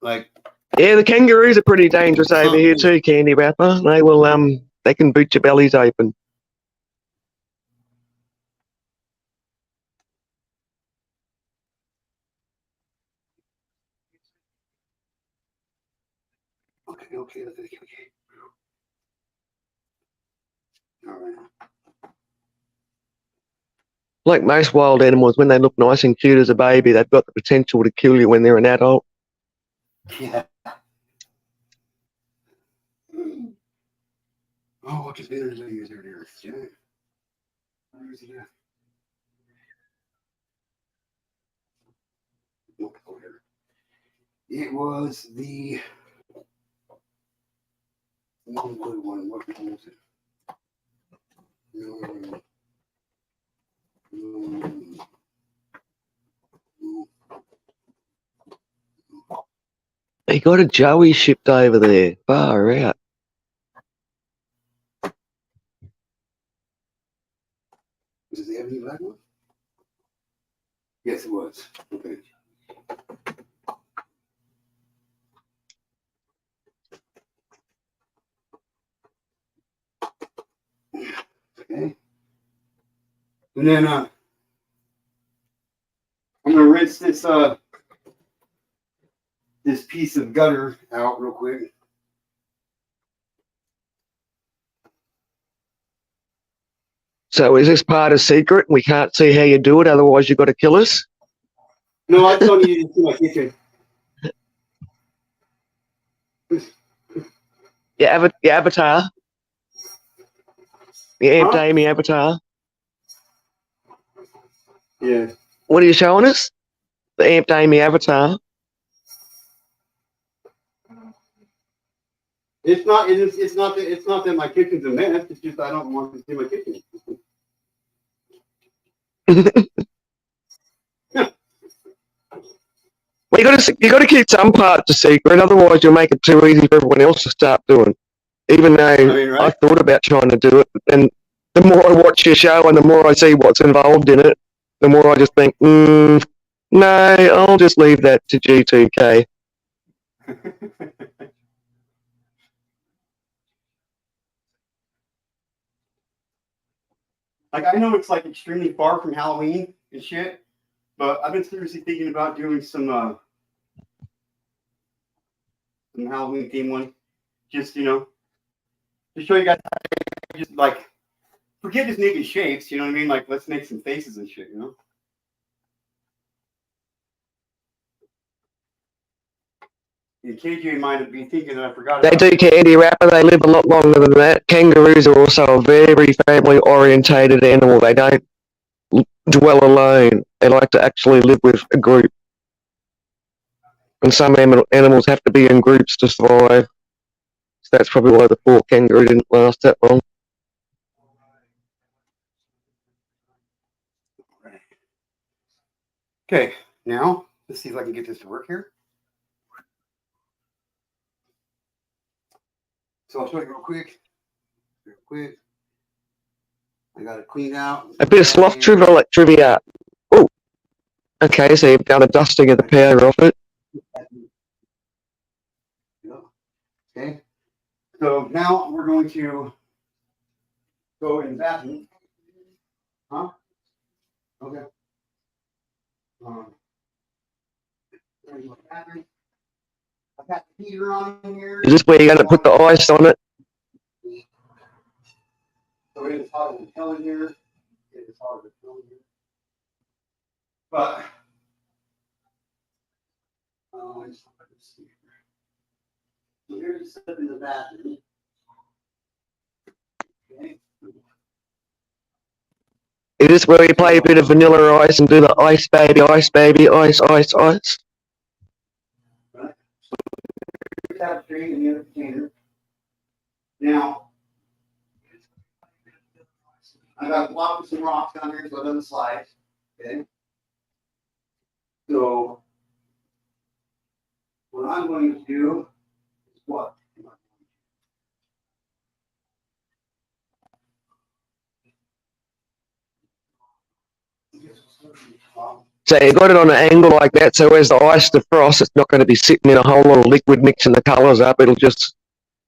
[SPEAKER 1] Like,
[SPEAKER 4] yeah, the kangaroos are pretty dangerous over here too, Candy Wrapper. They will they can boot your bellies open.
[SPEAKER 1] Okay. All right.
[SPEAKER 4] Like most wild animals, when they look nice and cute as a baby, they've got the potential to kill you when they're an adult.
[SPEAKER 1] Yeah. Oh, what container did I use earlier? Yeah. Where is it at? Oh, here. It was the one blue one. What was it? No.
[SPEAKER 4] They got a Joey shipped over there. Far out.
[SPEAKER 1] Was it the Ebony Black one? Yes, it was. Okay. Okay. And then I'm gonna rinse this piece of gutter out real quick.
[SPEAKER 4] So is this part a secret? We can't see how you do it, otherwise you've got to kill us?
[SPEAKER 1] No, I don't need to see my kitchen.
[SPEAKER 4] Your avatar. Your Aunt
[SPEAKER 1] Huh?
[SPEAKER 4] Amy avatar.
[SPEAKER 1] Yeah.
[SPEAKER 4] What are you showing us? The Aunt Amy avatar.
[SPEAKER 1] It's not that my kitchen's a mess. It's just I don't want to see my kitchen.
[SPEAKER 4] Well, you got to keep some parts a secret, otherwise you'll make it too easy for everyone else to start doing. Even though
[SPEAKER 1] I mean,
[SPEAKER 4] I
[SPEAKER 1] right?
[SPEAKER 4] thought about trying to do it, and the more I watch your show and the more I see what's involved in it, the more I just think, no, I'll just leave that to G2K.
[SPEAKER 1] Like I know it's like extremely far from Halloween and shit, but I've been seriously thinking about doing some Halloween theme one. Just to show you guys how to just like forget just making shapes, you know what I mean? Like let's make some faces and shit, And KJ might be thinking that I forgot
[SPEAKER 4] They
[SPEAKER 1] about
[SPEAKER 4] do candy wrapper, they live a lot longer than that. Kangaroos are also a very family orientated animal. They don't dwell alone. They like to actually live with a group. And some animals have to be in groups to survive. So that's probably why the poor kangaroo didn't last that long.
[SPEAKER 1] Okay, now let's see if I can get this to work here. So I'll show you real quick. I got it cleaned out.
[SPEAKER 4] A bit of sloth trivia. Oh, okay, so you've done a dusting of the powder off it.
[SPEAKER 1] Okay. So now we're going to go in the bathroom. Huh? Okay. I've got the heater on here.
[SPEAKER 4] Is this where you're going to put the ice on it?
[SPEAKER 1] So it is hot as hell in here. It is hot as hell in here. But let's see. So here's the step in the bathroom. Okay.
[SPEAKER 4] Is this where you play a bit of vanilla ice and do the ice baby, ice, ice?
[SPEAKER 1] Right. So here's tapestry in the other container. Now, I got blocked with some rocks down here so it doesn't slide. Okay. So what I'm going to do is what?
[SPEAKER 4] So you got it on an angle like that, so as the ice defrosts, it's not going to be sitting in a whole lot of liquid mixing the colours up. It'll just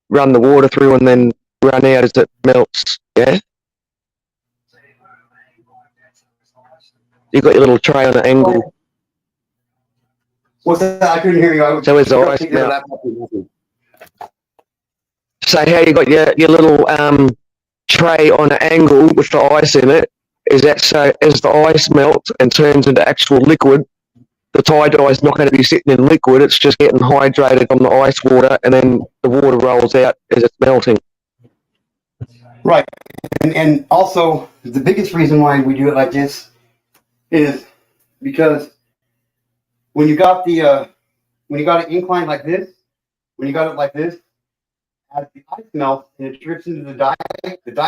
[SPEAKER 4] run the water through and then run out as it melts. Yeah? You got your little tray on an angle.
[SPEAKER 1] What's that? I couldn't hear you.
[SPEAKER 4] So as the ice melts. So how you got your little tray on an angle with the ice in it, is that so as the ice melts and turns into actual liquid, the tie-dye is not going to be sitting in liquid, it's just getting hydrated on the ice water and then the water rolls out as it's melting.
[SPEAKER 1] Right. And also, the biggest reason why we do it like this is because when you got it inclined like this, when you got it like this, as the ice melts and it drips into the dye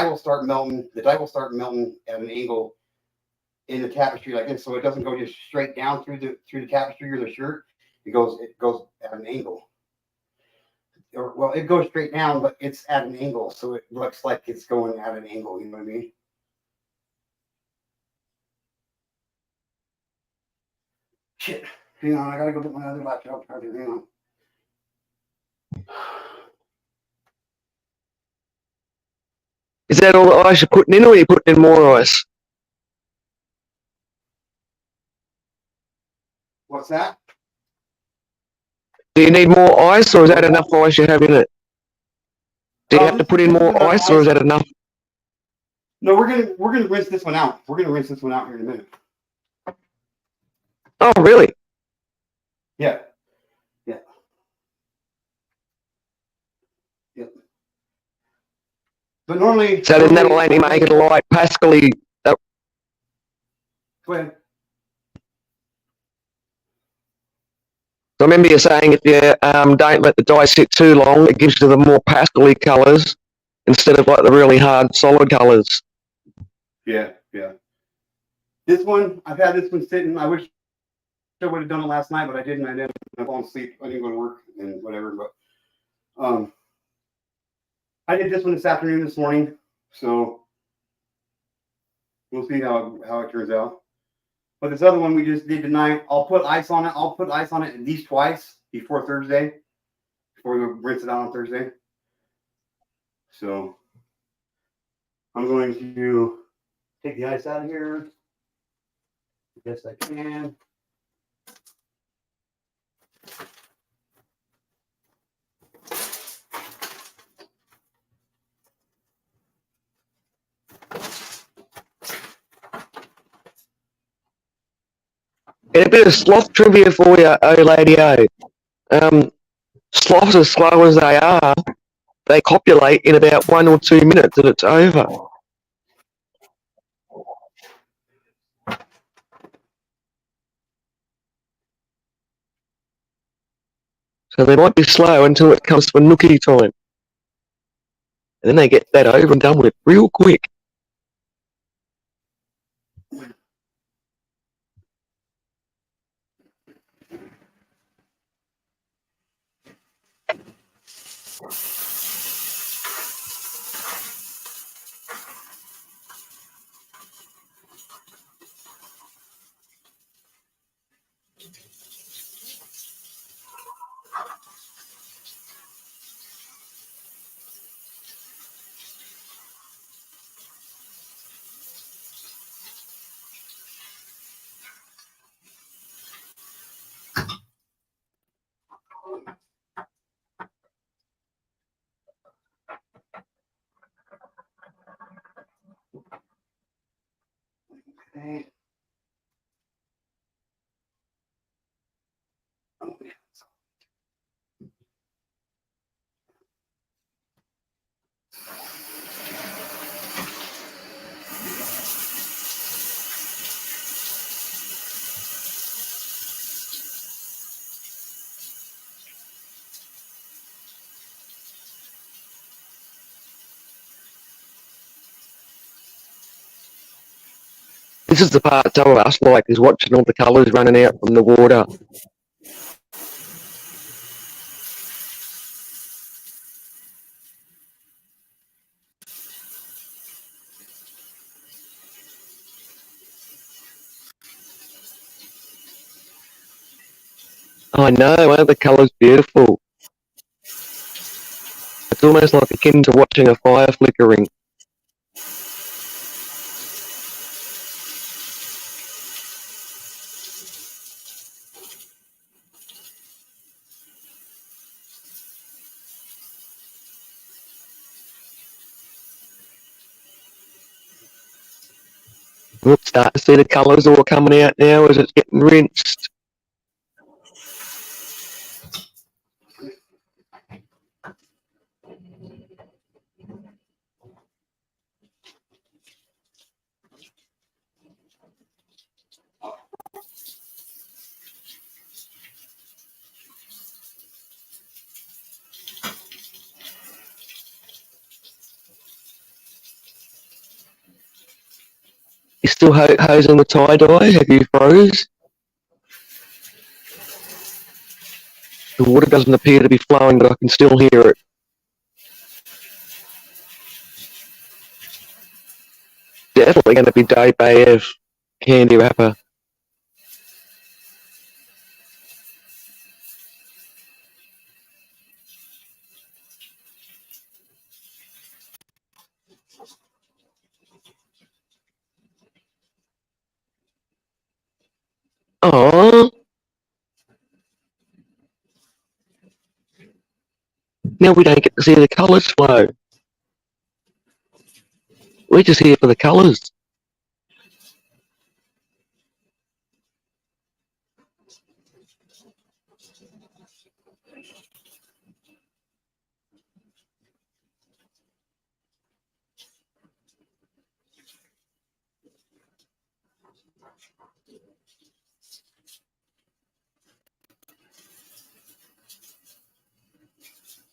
[SPEAKER 1] will start melting. The dye will start melting at an angle in the tapestry like this, so it doesn't go just straight down through the tapestry or the shirt. It goes at an angle. Well, it goes straight down, but it's at an angle, so it looks like it's going at an angle. You know what I mean? Shit. Hang on, I gotta go get my other laptop charger. Hang on.
[SPEAKER 4] Is that all the ice you're putting in, or are you putting in more ice?
[SPEAKER 1] What's that?
[SPEAKER 4] Do you need more ice, or is that enough ice you have in it? Do you have to put in more ice, or is that enough?
[SPEAKER 1] No, we're gonna rinse this one out. We're gonna rinse this one out here in a minute.
[SPEAKER 4] Oh, really?
[SPEAKER 1] Yeah. But normally,
[SPEAKER 4] So then that'll only make it a light pastel-y.
[SPEAKER 1] Go ahead.
[SPEAKER 4] I remember you saying if you don't let the dye sit too long, it gives you the more pastel-y colours instead of like the really hard solid colours.
[SPEAKER 1] Yeah, yeah. This one, I've had this one sitting. I wish I would have done it last night, but I didn't. I didn't. I fallen asleep. I didn't go to work and whatever. But I did this one this afternoon, this morning. So we'll see how it turns out. But this other one we just did tonight, I'll put ice on it. I'll put ice on it at least twice before Thursday, before we rinse it out on Thursday. So I'm going to take the ice out of here. Best I can.
[SPEAKER 4] And a bit of sloth trivia for you, oh lady oh. Sloths, as slow as they are, they copulate in about 1 or 2 minutes and it's over. So they might be slow until it comes to a nookie time. And then they get that over and done with real quick.
[SPEAKER 1] Okay.
[SPEAKER 4] This is the part some of us like, is watching all the colours running out from the water. I know, aren't the colours beautiful? It's almost like akin to watching a fire flickering. We'll start to see the colours all coming out now as it's getting rinsed. You still hosing the tie-dye? Have you froze? The water doesn't appear to be flowing, but I can still hear it. Definitely going to be Day AF candy wrapper. Oh, now we don't get to see the colours flow. We're just here for the colours.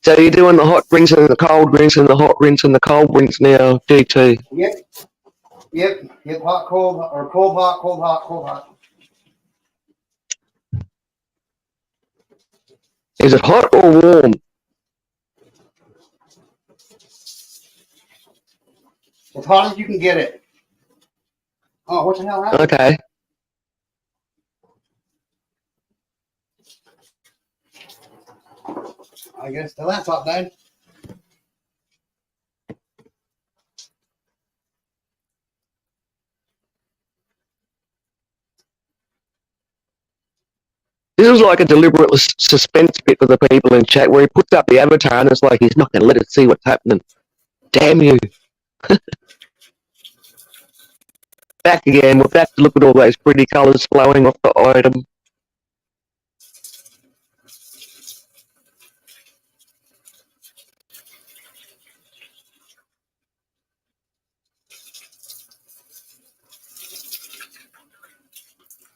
[SPEAKER 4] So you're doing the hot rinse and the cold rinse and the hot rinse and the cold rinse now, GT.
[SPEAKER 1] Yep. Hot, cold, or cold, hot, cold, hot, cold, hot.
[SPEAKER 4] Is it hot or warm?
[SPEAKER 1] As hot as you can get it. Oh, what the hell happened?
[SPEAKER 4] Okay.
[SPEAKER 1] I guess the laptop died.
[SPEAKER 4] This is like a deliberate suspense bit for the people in chat where he puts up the avatar and it's like he's not going to let us see what's happening. Damn you. Back again. We're back to look at all those pretty colours flowing off the item.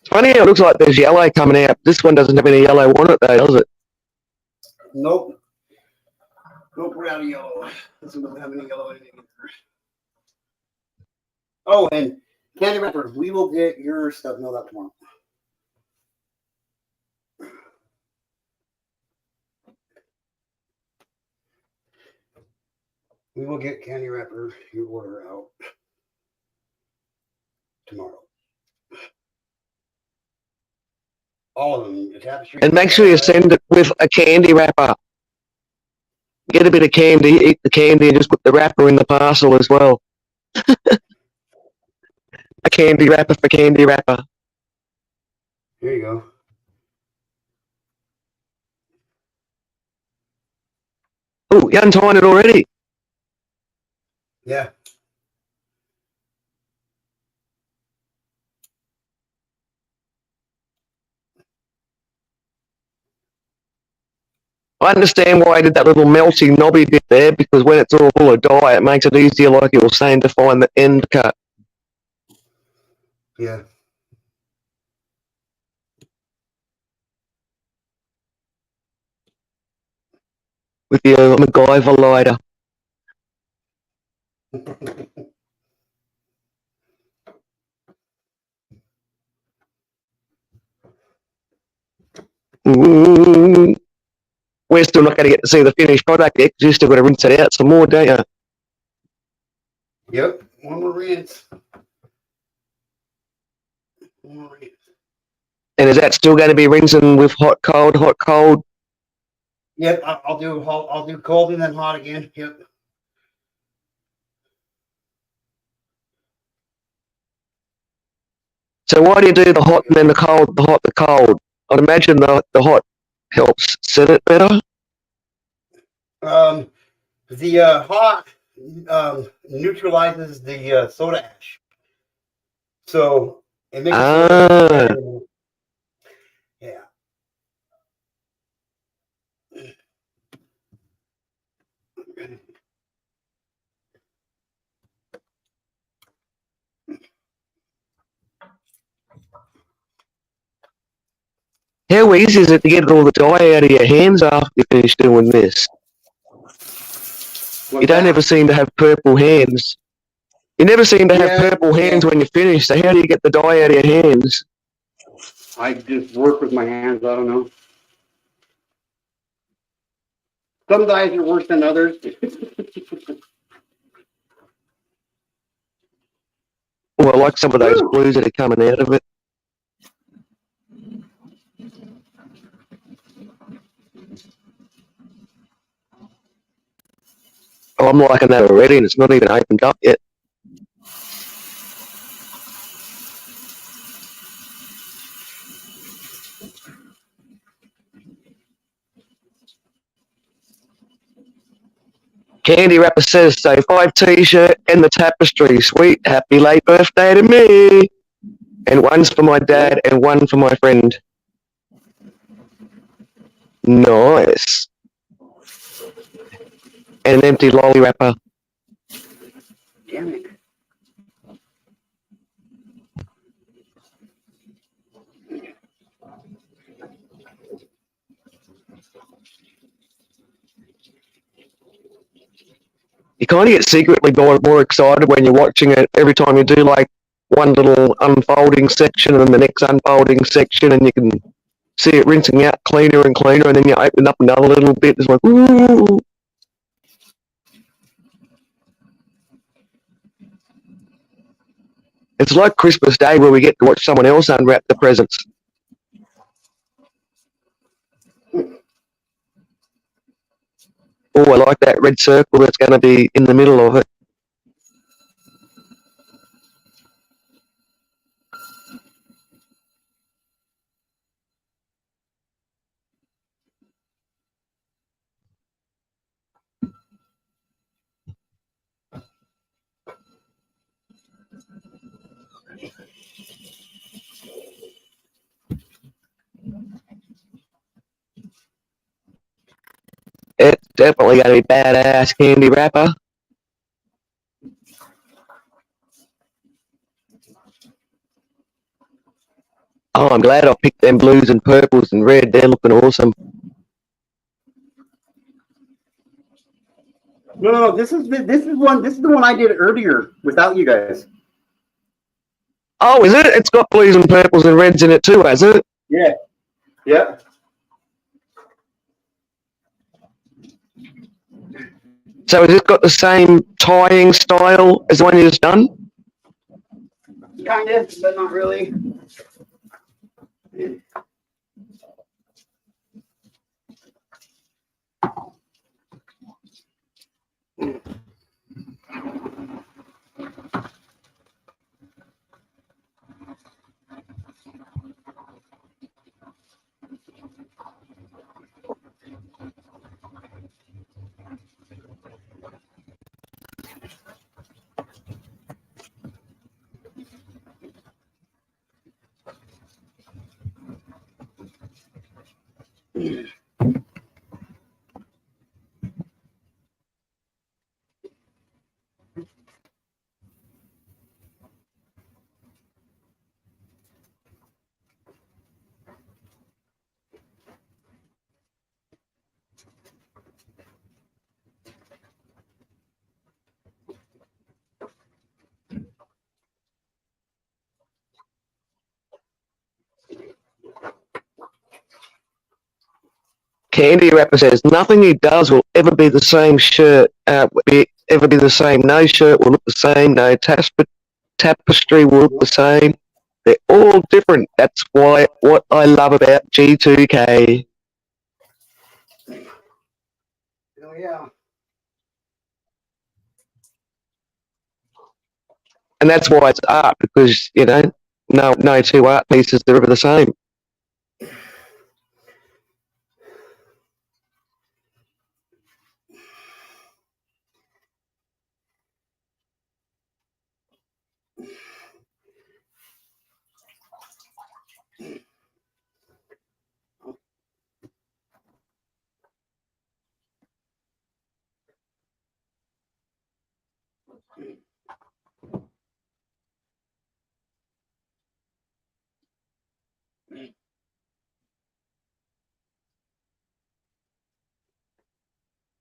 [SPEAKER 4] It's funny how it looks like there's yellow coming out. This one doesn't have any yellow on it though, does it?
[SPEAKER 1] Nope. Nope, we're out of yellow. This one doesn't have any yellow in it either. Oh, and candy wrapper, we will get your stuff mailed out tomorrow. We will get candy wrapper your order out tomorrow. All of them. The tapestry.
[SPEAKER 4] And make sure you send it with a candy wrapper. Get a bit of candy, eat the candy, and just put the wrapper in the parcel as well. A candy wrapper for candy wrapper.
[SPEAKER 1] Here you go.
[SPEAKER 4] Oh, you untying it already?
[SPEAKER 1] Yeah.
[SPEAKER 4] I understand why I did that little melty knobby bit there, because when it's all full of dye, it makes it easier, like you were saying, to find the end cut.
[SPEAKER 1] Yeah.
[SPEAKER 4] With your MacGyver lighter. Ooh. We're still not going to get to see the finished product yet, because you've still got to rinse it out some more, don't you?
[SPEAKER 1] Yep. One more rinse. One more rinse.
[SPEAKER 4] And is that still going to be rinsing with hot, cold, hot, cold?
[SPEAKER 1] Yep. I'll do cold and then hot again. Yep.
[SPEAKER 4] So why do you do the hot and then the cold, the hot, the cold? I'd imagine the hot helps set it better.
[SPEAKER 1] The hot neutralizes the soda ash, so it makes it yeah.
[SPEAKER 4] How easy is it to get all the dye out of your hands after you finish doing this? You don't ever seem to have purple hands. You never seem to have purple hands when you finish, so how do you get the dye out of your hands?
[SPEAKER 1] I just work with my hands. I don't know. Some dyes are worse than others.
[SPEAKER 4] Well, like some of those blues that are coming out of it. Oh, I'm liking that already, and it's not even opened up yet. Candy Wrapper says so. 5 t-shirt and the tapestry. Sweet. Happy late birthday to me. And one's for my dad and one for my friend. Nice. And an empty lolly wrapper.
[SPEAKER 1] Damn it.
[SPEAKER 4] you kind of get secretly more excited when you're watching it every time you do like one little unfolding section and then the next unfolding section, and you can see it rinsing out cleaner and cleaner, and then you open up another little bit. It's like, ooh. It's like Christmas Day where we get to watch someone else unwrap the presents. Oh, I like that red circle that's going to be in the middle of it. It's definitely going to be badass candy wrapper. Oh, I'm glad I picked them blues and purples and red. They're looking awesome.
[SPEAKER 1] No, this is the one I did earlier without you guys.
[SPEAKER 4] Oh, is it? It's got blues and purples and reds in it too, has it?
[SPEAKER 1] Yeah. Yeah.
[SPEAKER 4] So has it got the same tying style as the one you just done?
[SPEAKER 1] Kind of, but not really.
[SPEAKER 4] Candy Wrapper says, nothing he does will ever be the same shirt, ever be the same. No shirt will look the same. No tapestry will look the same. They're all different. That's why what I love about G2K.
[SPEAKER 1] Oh, yeah.
[SPEAKER 4] And that's why it's art, because, you know, no two art pieces are ever the same.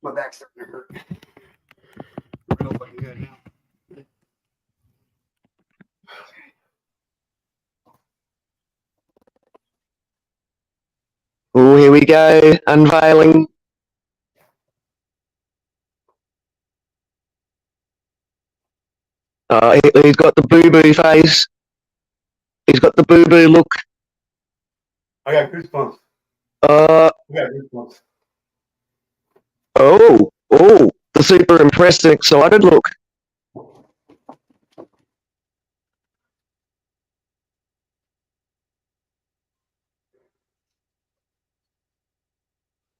[SPEAKER 1] My back's starting to hurt. I don't know if I can go now.
[SPEAKER 4] Oh, here we go, unveiling. He's got the boo-boo face. He's got the boo-boo look.
[SPEAKER 1] I got goosebumps.
[SPEAKER 4] Uh,
[SPEAKER 1] I got goosebumps.
[SPEAKER 4] oh, the super impressed and excited look.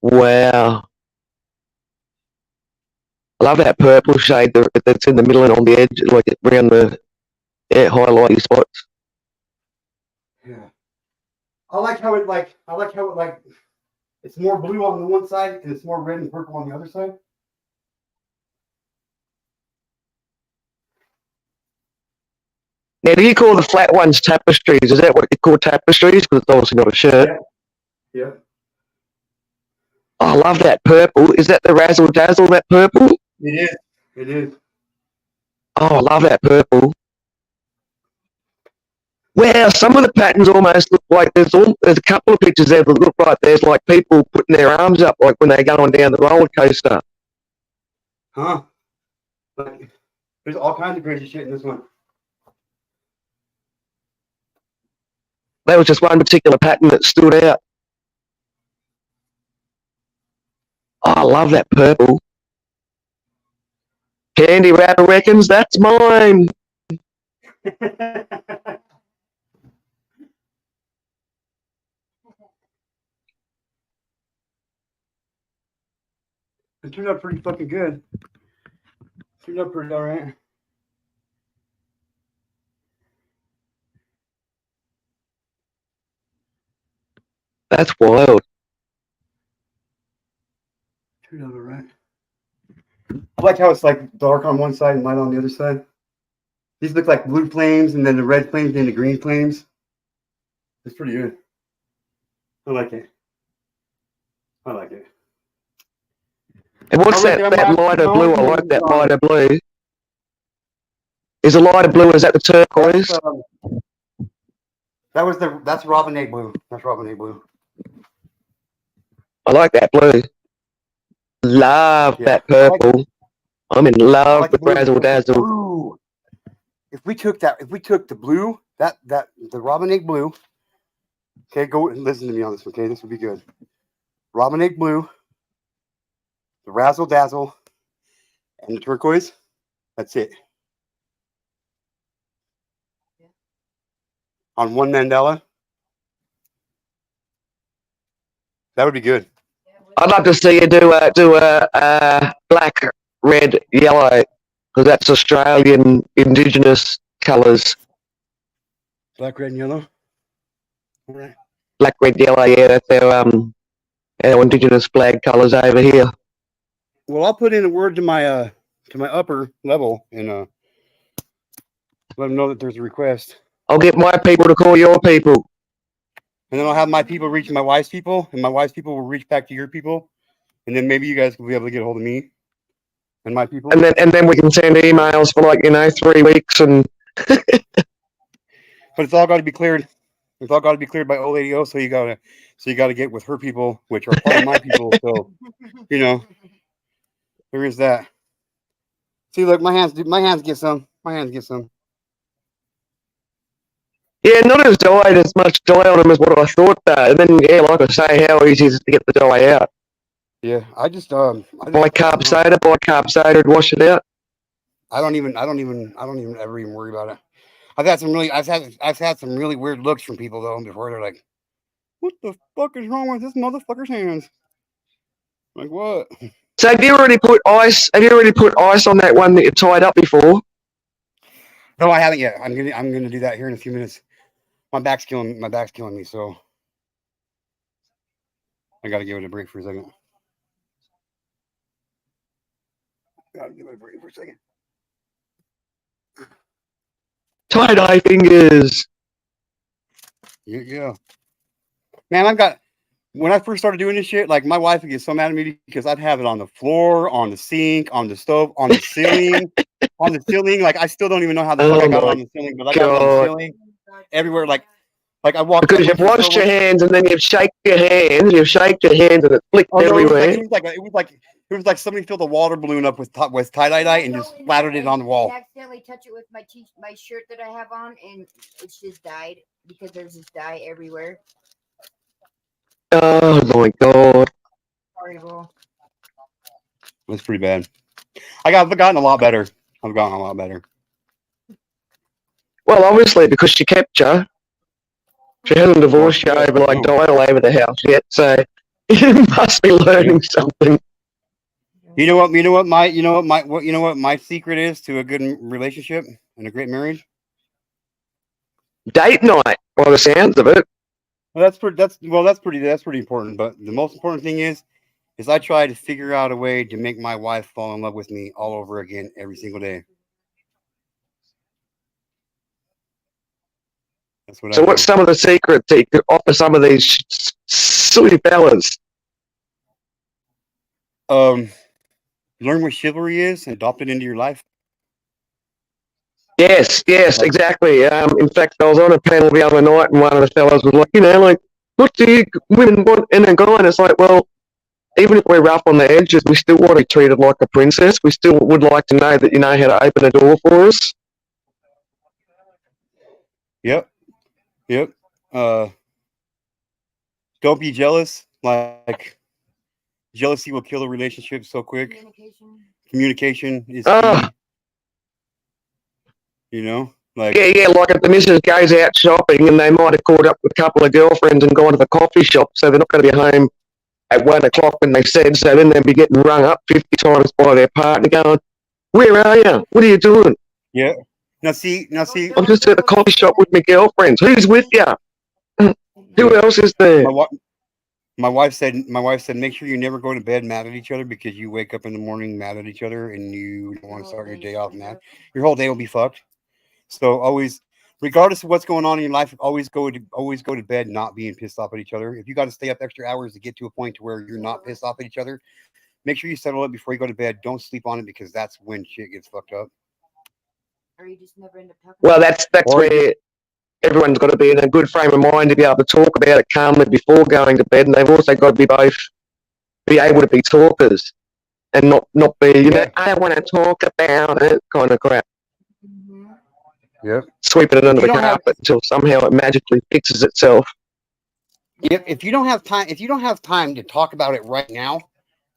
[SPEAKER 4] Wow. I love that purple shade that's in the middle and on the edge, like around the highlighty spots.
[SPEAKER 1] Yeah. I like how it it's more blue on the one side and it's more red and purple on the other side.
[SPEAKER 4] Now, do you call the flat ones tapestries? Is that what you call tapestries? Because it's obviously not a shirt.
[SPEAKER 1] Yeah.
[SPEAKER 4] Oh, I love that purple. Is that the razzle dazzle, that purple?
[SPEAKER 1] It is. It is.
[SPEAKER 4] Oh, I love that purple. Well, some of the patterns almost look like there's a couple of pictures there that look like there's like people putting their arms up like when they're going down the roller coaster.
[SPEAKER 1] Huh? Like, there's all kinds of crazy shit in this one.
[SPEAKER 4] That was just one particular pattern that stood out. Oh, I love that purple. Candy Wrapper reckons that's mine.
[SPEAKER 1] It turned out pretty fucking good. Turned out pretty alright.
[SPEAKER 4] That's wild.
[SPEAKER 1] Turned out alright. I like how it's like dark on one side and light on the other side. These look like blue flames and then the red flames and the green flames. It's pretty good. I like it. I like it.
[SPEAKER 4] And what's that lighter blue? I like that lighter blue. Is the lighter blue, is that the turquoise?
[SPEAKER 1] That's Robin Egg Blue. That's Robin Egg Blue.
[SPEAKER 4] I like that blue. Love that purple. I'm in love with Razzle Dazzle.
[SPEAKER 1] Blue. If we took the blue, the Robin Egg Blue. Okay, go and listen to me on this, okay? This would be good. Robin Egg Blue, the Razzle Dazzle, and the turquoise. That's it. On one mandala. That would be good.
[SPEAKER 4] I'd love to see you do a black, red, yellow, because that's Australian Indigenous colours.
[SPEAKER 1] Black, red, and yellow. All right.
[SPEAKER 4] Black, red, yellow. Yeah, that's our Indigenous flag colours over here.
[SPEAKER 1] Well, I'll put in a word to my upper level and let them know that there's a request.
[SPEAKER 4] I'll get my people to call your people.
[SPEAKER 1] And then I'll have my people reach my wife's people, and my wife's people will reach back to your people, and then maybe you guys will be able to get a hold of me and my people.
[SPEAKER 4] And then we can send emails for 3 weeks and.
[SPEAKER 1] But it's all got to be cleared. It's all got to be cleared by old lady O. So you gotta get with her people, which are part of my people. So there is that. See, look, my hands get some. My hands get some.
[SPEAKER 4] Yeah, not as dyed as much dye on them as what I thought though. And then like I say, how easy is it to get the dye out?
[SPEAKER 1] Yeah, I just
[SPEAKER 4] buy carb soda and wash it out.
[SPEAKER 1] I don't even ever even worry about it. I've had some really weird looks from people though before. They're like, "What the fuck is wrong with this motherfucker's hands?" I'm like, what?
[SPEAKER 4] So have you already put ice on that one that you tied up before?
[SPEAKER 1] No, I haven't yet. I'm gonna do that here in a few minutes. My back's killing me, so I gotta give it a break for a second.
[SPEAKER 4] Tie-dye fingers.
[SPEAKER 1] Yeah. Man, when I first started doing this shit, like my wife would get so mad at me because I'd have it on the floor, on the sink, on the stove, on the ceiling, on the ceiling. Like I still don't even know how the fuck I got it on the ceiling, but I got it on the ceiling everywhere. Like I walked
[SPEAKER 4] because you've washed your hands and then you've shaked your hands and it flicked everywhere.
[SPEAKER 1] It was like somebody filled a water balloon up with tie-dye dye and just splattered it on the wall.
[SPEAKER 3] I accidentally touch it with my shirt that I have on, and it's just dyed because there's just dye everywhere.
[SPEAKER 4] Oh my god!
[SPEAKER 3] Horrible.
[SPEAKER 1] That's pretty bad. I've gotten a lot better. I've gotten a lot better.
[SPEAKER 4] Well, obviously because she kept you. She hasn't divorced you over dye all over the house yet, so you must be learning something.
[SPEAKER 1] You know what my secret is to a good relationship and a great marriage?
[SPEAKER 4] Date night, by the sounds of it.
[SPEAKER 1] Well, that's pretty important. But the most important thing is I try to figure out a way to make my wife fall in love with me all over again every single day. That's what. So
[SPEAKER 4] what's some of the secrets that you could offer some of these silly fellas?
[SPEAKER 1] learn what chivalry is and adopt it into your life.
[SPEAKER 4] Yes, exactly. In fact, I was on a panel the other night, and one of the fellows was like, like, what do you women want in a guy? And it's like, well, even if we're rough on the edges, we still want to be treated like a princess. We still would like to know that you know how to open a door for us.
[SPEAKER 1] Yep. Don't be jealous. Like jealousy will kill a relationship so quick. Communication is
[SPEAKER 4] Oh,
[SPEAKER 1] key. You know, like
[SPEAKER 4] yeah, like if the missus goes out shopping and they might have caught up with a couple of girlfriends and gone to the coffee shop, so they're not going to be home at 1 o'clock when they said, so then they'd be getting rung up 50 times by their partner going, where are you? What are you doing?
[SPEAKER 1] yeah. Now see.
[SPEAKER 4] I'm just at the coffee shop with my girlfriends. Who's with you? Who else is there?
[SPEAKER 1] My wife said make sure you never go to bed mad at each other, because you wake up in the morning mad at each other and you don't want to start your day off mad. Your whole day will be fucked. So always, regardless of what's going on in your life, always go to bed not being pissed off at each other. If you got to stay up extra hours to get to a point to where you're not pissed off at each other, make sure you settle it before you go to bed. Don't sleep on it, because that's when shit gets fucked up.
[SPEAKER 3] Or you just never end up talking.
[SPEAKER 4] Well, that's where everyone's got to be in a good frame of mind to be able to talk about it calmly before going to bed, and they've also got to be able to be talkers and not be, I want to talk about it kind of crap.
[SPEAKER 3] Mm-hmm.
[SPEAKER 1] Yep.
[SPEAKER 4] Sweeping it under the carpet until somehow it magically fixes itself.
[SPEAKER 1] If you don't have time to talk about it right now,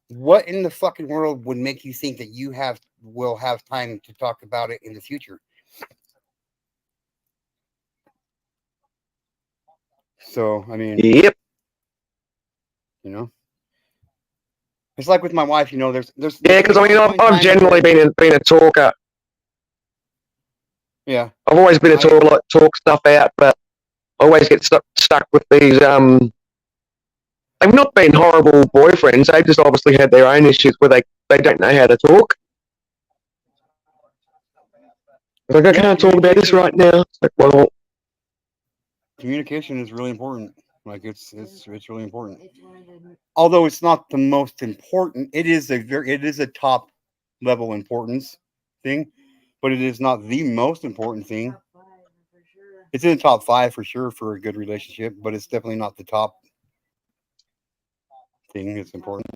[SPEAKER 1] what in the fucking world would make you think that you will have time to talk about it in the future? So, I mean,
[SPEAKER 4] yep.
[SPEAKER 1] It's like with my wife, there's
[SPEAKER 4] because I mean, I've generally been a talker.
[SPEAKER 1] Yeah,
[SPEAKER 4] I've always been a talker, like talk stuff out, but I always get stuck with these. They've not been horrible boyfriends. They just obviously had their own issues where they don't know how to talk. Like, I can't talk about this right now. It's like, well,
[SPEAKER 1] communication is really important. Like it's really important. Although it's not the most important, it is a top level importance thing, but it is not the most important thing. It's in the top 5 for sure for a good relationship, but it's definitely not the top thing that's important.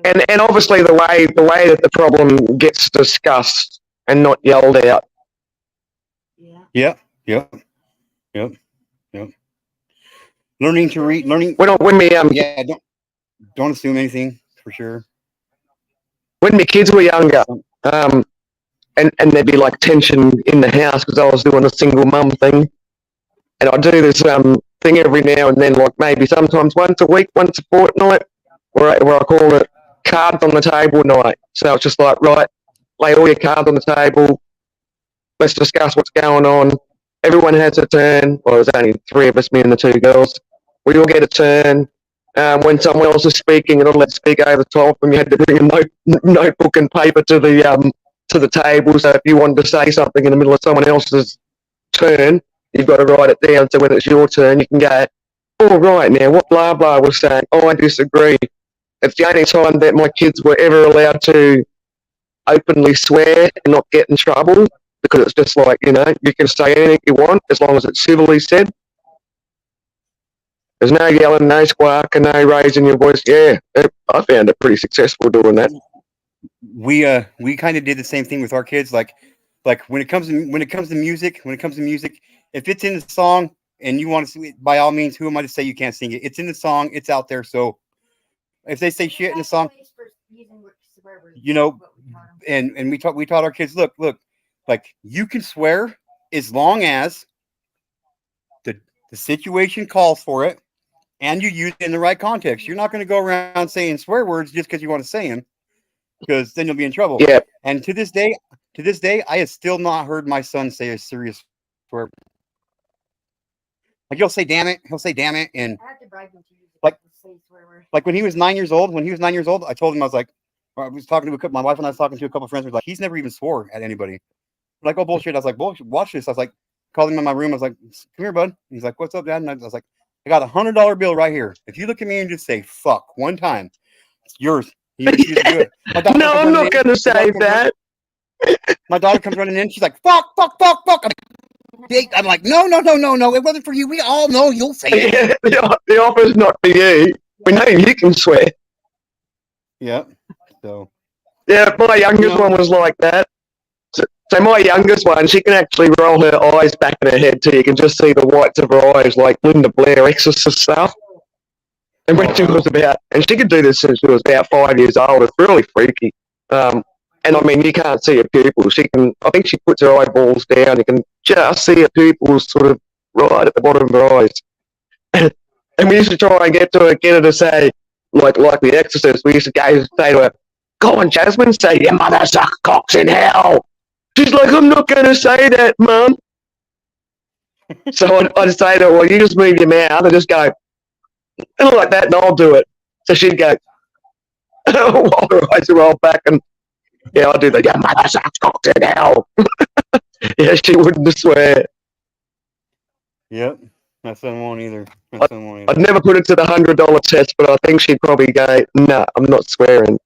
[SPEAKER 4] And obviously the way that the problem gets discussed and not yelled out.
[SPEAKER 1] Yep. Learning to read.
[SPEAKER 4] When we
[SPEAKER 1] don't assume anything for sure.
[SPEAKER 4] When my kids were younger, and there'd be like tension in the house because I was doing a single mum thing, and I do this thing every now and then, like maybe sometimes once a week, once a fortnight, where I call it cards on the table night. So it's just like, right, lay all your cards on the table. Let's discuss what's going on. Everyone has a turn. Well, there's only 3 of us, me and the 2 girls. We all get a turn. When someone else is speaking, and all let speak over the top, and you had to bring a notebook and paper to the table. So if you wanted to say something in the middle of someone else's turn, you've got to write it down. So when it's your turn, you can go, all right, now what blah blah was saying. Oh, I disagree. It's the only time that my kids were ever allowed to openly swear and not get in trouble, because it's just like, you can say anything you want as long as it's civilly said. There's no yelling, no squawking, no raising your voice. Yeah, I found it pretty successful doing that.
[SPEAKER 1] We kind of did the same thing with our kids. Like when it comes to music, if it's in the song and you want to sing it, by all means, who am I to say you can't sing it? It's in the song, it's out there. So if they say shit in the song, and we taught our kids, look, like you can swear as long as the situation calls for it and you use it in the right context. You're not going to go around saying swear words just because you want to say them, because then you'll be in trouble.
[SPEAKER 4] Yeah.
[SPEAKER 1] And to this day, I have still not heard my son say a serious swear. Like he'll say damn it, and like when he was 9 years old, I told him, I was talking to my wife and I was talking to a couple of friends. Like, he's never even swore at anybody. I'm like, oh bullshit. I was like, bullshit, watch this. I was like, called him in my room. I was like, come here, bud. He's like, what's up, Dad? And I was like, I got $100 bill right here. If you look at me and just say fuck one time, it's yours. He refused to do it. My daughter
[SPEAKER 4] No,
[SPEAKER 1] comes
[SPEAKER 4] I'm
[SPEAKER 1] running
[SPEAKER 4] not
[SPEAKER 1] in,
[SPEAKER 4] going to say that.
[SPEAKER 1] My daughter comes running in. She's like, fuck. I'm like, no. It wasn't for you. We all know you'll say it.
[SPEAKER 4] Yeah, the offer's not for you. We know you can swear.
[SPEAKER 1] Yep. So.
[SPEAKER 4] Yeah, my youngest one was like that. So my youngest one, she can actually roll her eyes back in her head too. You can just see the whites of her eyes, like Linda Blair Exorcist stuff. And when she was and she could do this since she was about 5 years old. It's really freaky. And I mean, you can't see her pupils. I think she puts her eyeballs down. You can just see her pupils sort of right at the bottom of her eyes. And we used to try and get her to say, like the Exorcist, we used to say to her, go on, Jasmine, say, your mother sucks cocks in hell. She's like, I'm not going to say that, Mum. So I'd say to her, well, you just move your mouth and just go, like that, and I'll do it. So she'd go, while her eyes are rolled back, and yeah, I'll do the, your mother sucks cocks in hell. Yeah, she wouldn't swear.
[SPEAKER 1] Yep. My son won't either.
[SPEAKER 4] I'd never put it to the $100 test, but I think she'd probably go, no, I'm not swearing.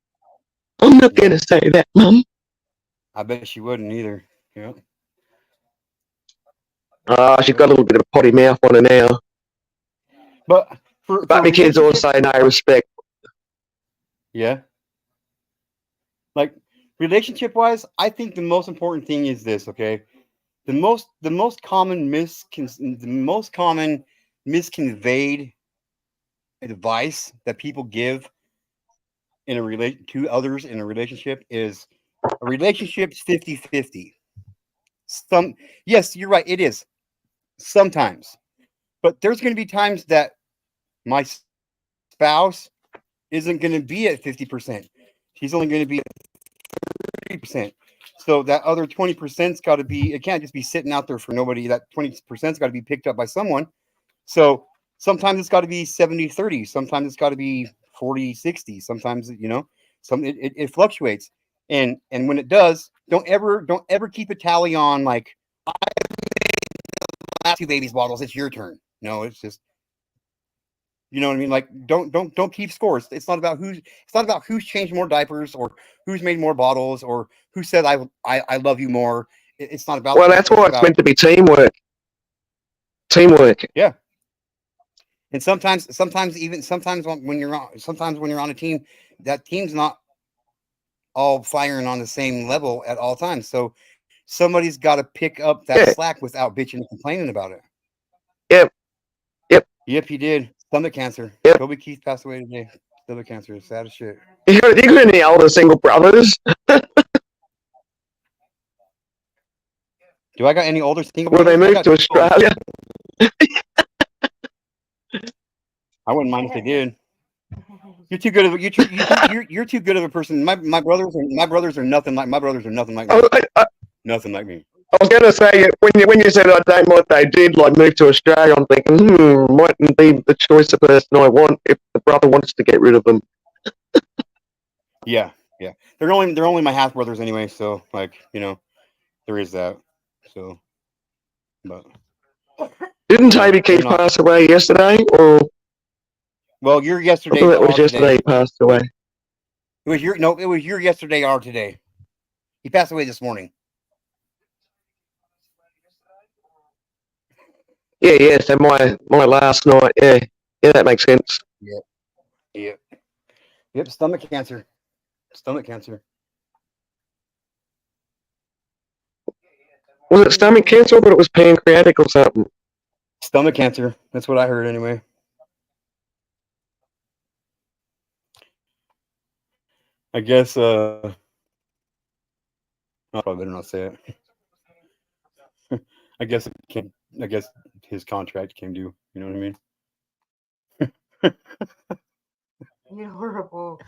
[SPEAKER 4] I'm not going to say that, Mum.
[SPEAKER 1] I bet she wouldn't either. Yep.
[SPEAKER 4] She's got a little bit of a potty mouth on her now.
[SPEAKER 1] But
[SPEAKER 4] my kids always say no respect.
[SPEAKER 1] Yeah. Like relationship-wise, I think the most important thing is this. Okay, the most common misconveyed advice that people give to others in a relationship is a relationship's 50-50. Yes, you're right, it is sometimes, but there's going to be times that my spouse isn't going to be at 50%. He's only going to be at 30%. So that other 20%'s got to be, it can't just be sitting out there for nobody. That 20%'s got to be picked up by someone. So sometimes it's got to be 70-30. Sometimes it's got to be 40-60. Sometimes, it fluctuates. And when it does, don't ever keep a tally on like, I last 2 babies bottles, it's your turn. No, it's just, you know what I mean? Like, don't keep scores. It's not about who's changed more diapers or who's made more bottles or who said I love you more. It's not about.
[SPEAKER 4] Well, that's why it's meant to be teamwork. Teamwork.
[SPEAKER 1] Yeah. And sometimes when you're on a team, that team's not all firing on the same level at all times. So somebody's got to pick up that slack without bitching and complaining about it. Yep, he did. Stomach cancer.
[SPEAKER 4] Yep.
[SPEAKER 1] Toby Keith passed away today. Stomach cancer. Sad as shit.
[SPEAKER 4] You got any older single brothers?
[SPEAKER 1] Do I got any older single
[SPEAKER 4] brothers? Well, they moved to Australia.
[SPEAKER 1] I wouldn't mind if they did. You're too good of you're too good of a person. My brothers are nothing like me. Nothing like me.
[SPEAKER 4] I was going to say, when you said I don't mind if they did, like, move to Australia, I'm thinking, mightn't be the choice of person I want if the brother wants to get rid of them.
[SPEAKER 1] Yeah. They're only my half brothers anyway, so like, there is that. So, but
[SPEAKER 4] didn't Toby Keith pass away yesterday, or?
[SPEAKER 1] Well, your yesterday.
[SPEAKER 4] I thought it was yesterday he passed away.
[SPEAKER 1] It was your yesterday or today. He passed away this morning.
[SPEAKER 4] Yeah. So my last night. Yeah, that makes sense.
[SPEAKER 1] Yep. Stomach cancer.
[SPEAKER 4] Was it stomach cancer, but it was pancreatic or something?
[SPEAKER 1] Stomach cancer. That's what I heard anyway. I guess I'll probably better not say it. I guess his contract came due. You know what I mean?
[SPEAKER 3] You're horrible.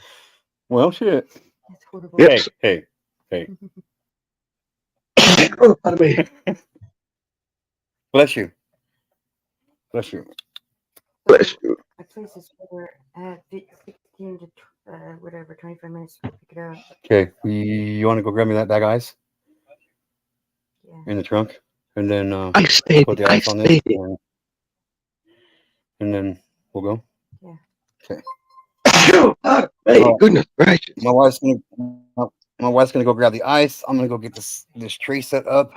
[SPEAKER 1] Well, shit.
[SPEAKER 3] That's horrible.
[SPEAKER 1] Yes. Hey.
[SPEAKER 4] Pardon me.
[SPEAKER 1] Bless you.
[SPEAKER 3] I place this order at 15 to 25 minutes to pick it up.
[SPEAKER 1] Okay. You want to go grab me that bag of ice?
[SPEAKER 3] Yeah.
[SPEAKER 1] In the trunk? And then
[SPEAKER 4] put
[SPEAKER 1] the ice on it. And then we'll go?
[SPEAKER 3] Yeah.
[SPEAKER 1] Okay.
[SPEAKER 4] Hey,
[SPEAKER 5] Oh.
[SPEAKER 4] goodness gracious.
[SPEAKER 5] My wife's gonna my wife's gonna go grab the ice. I'm gonna go get this tray set up.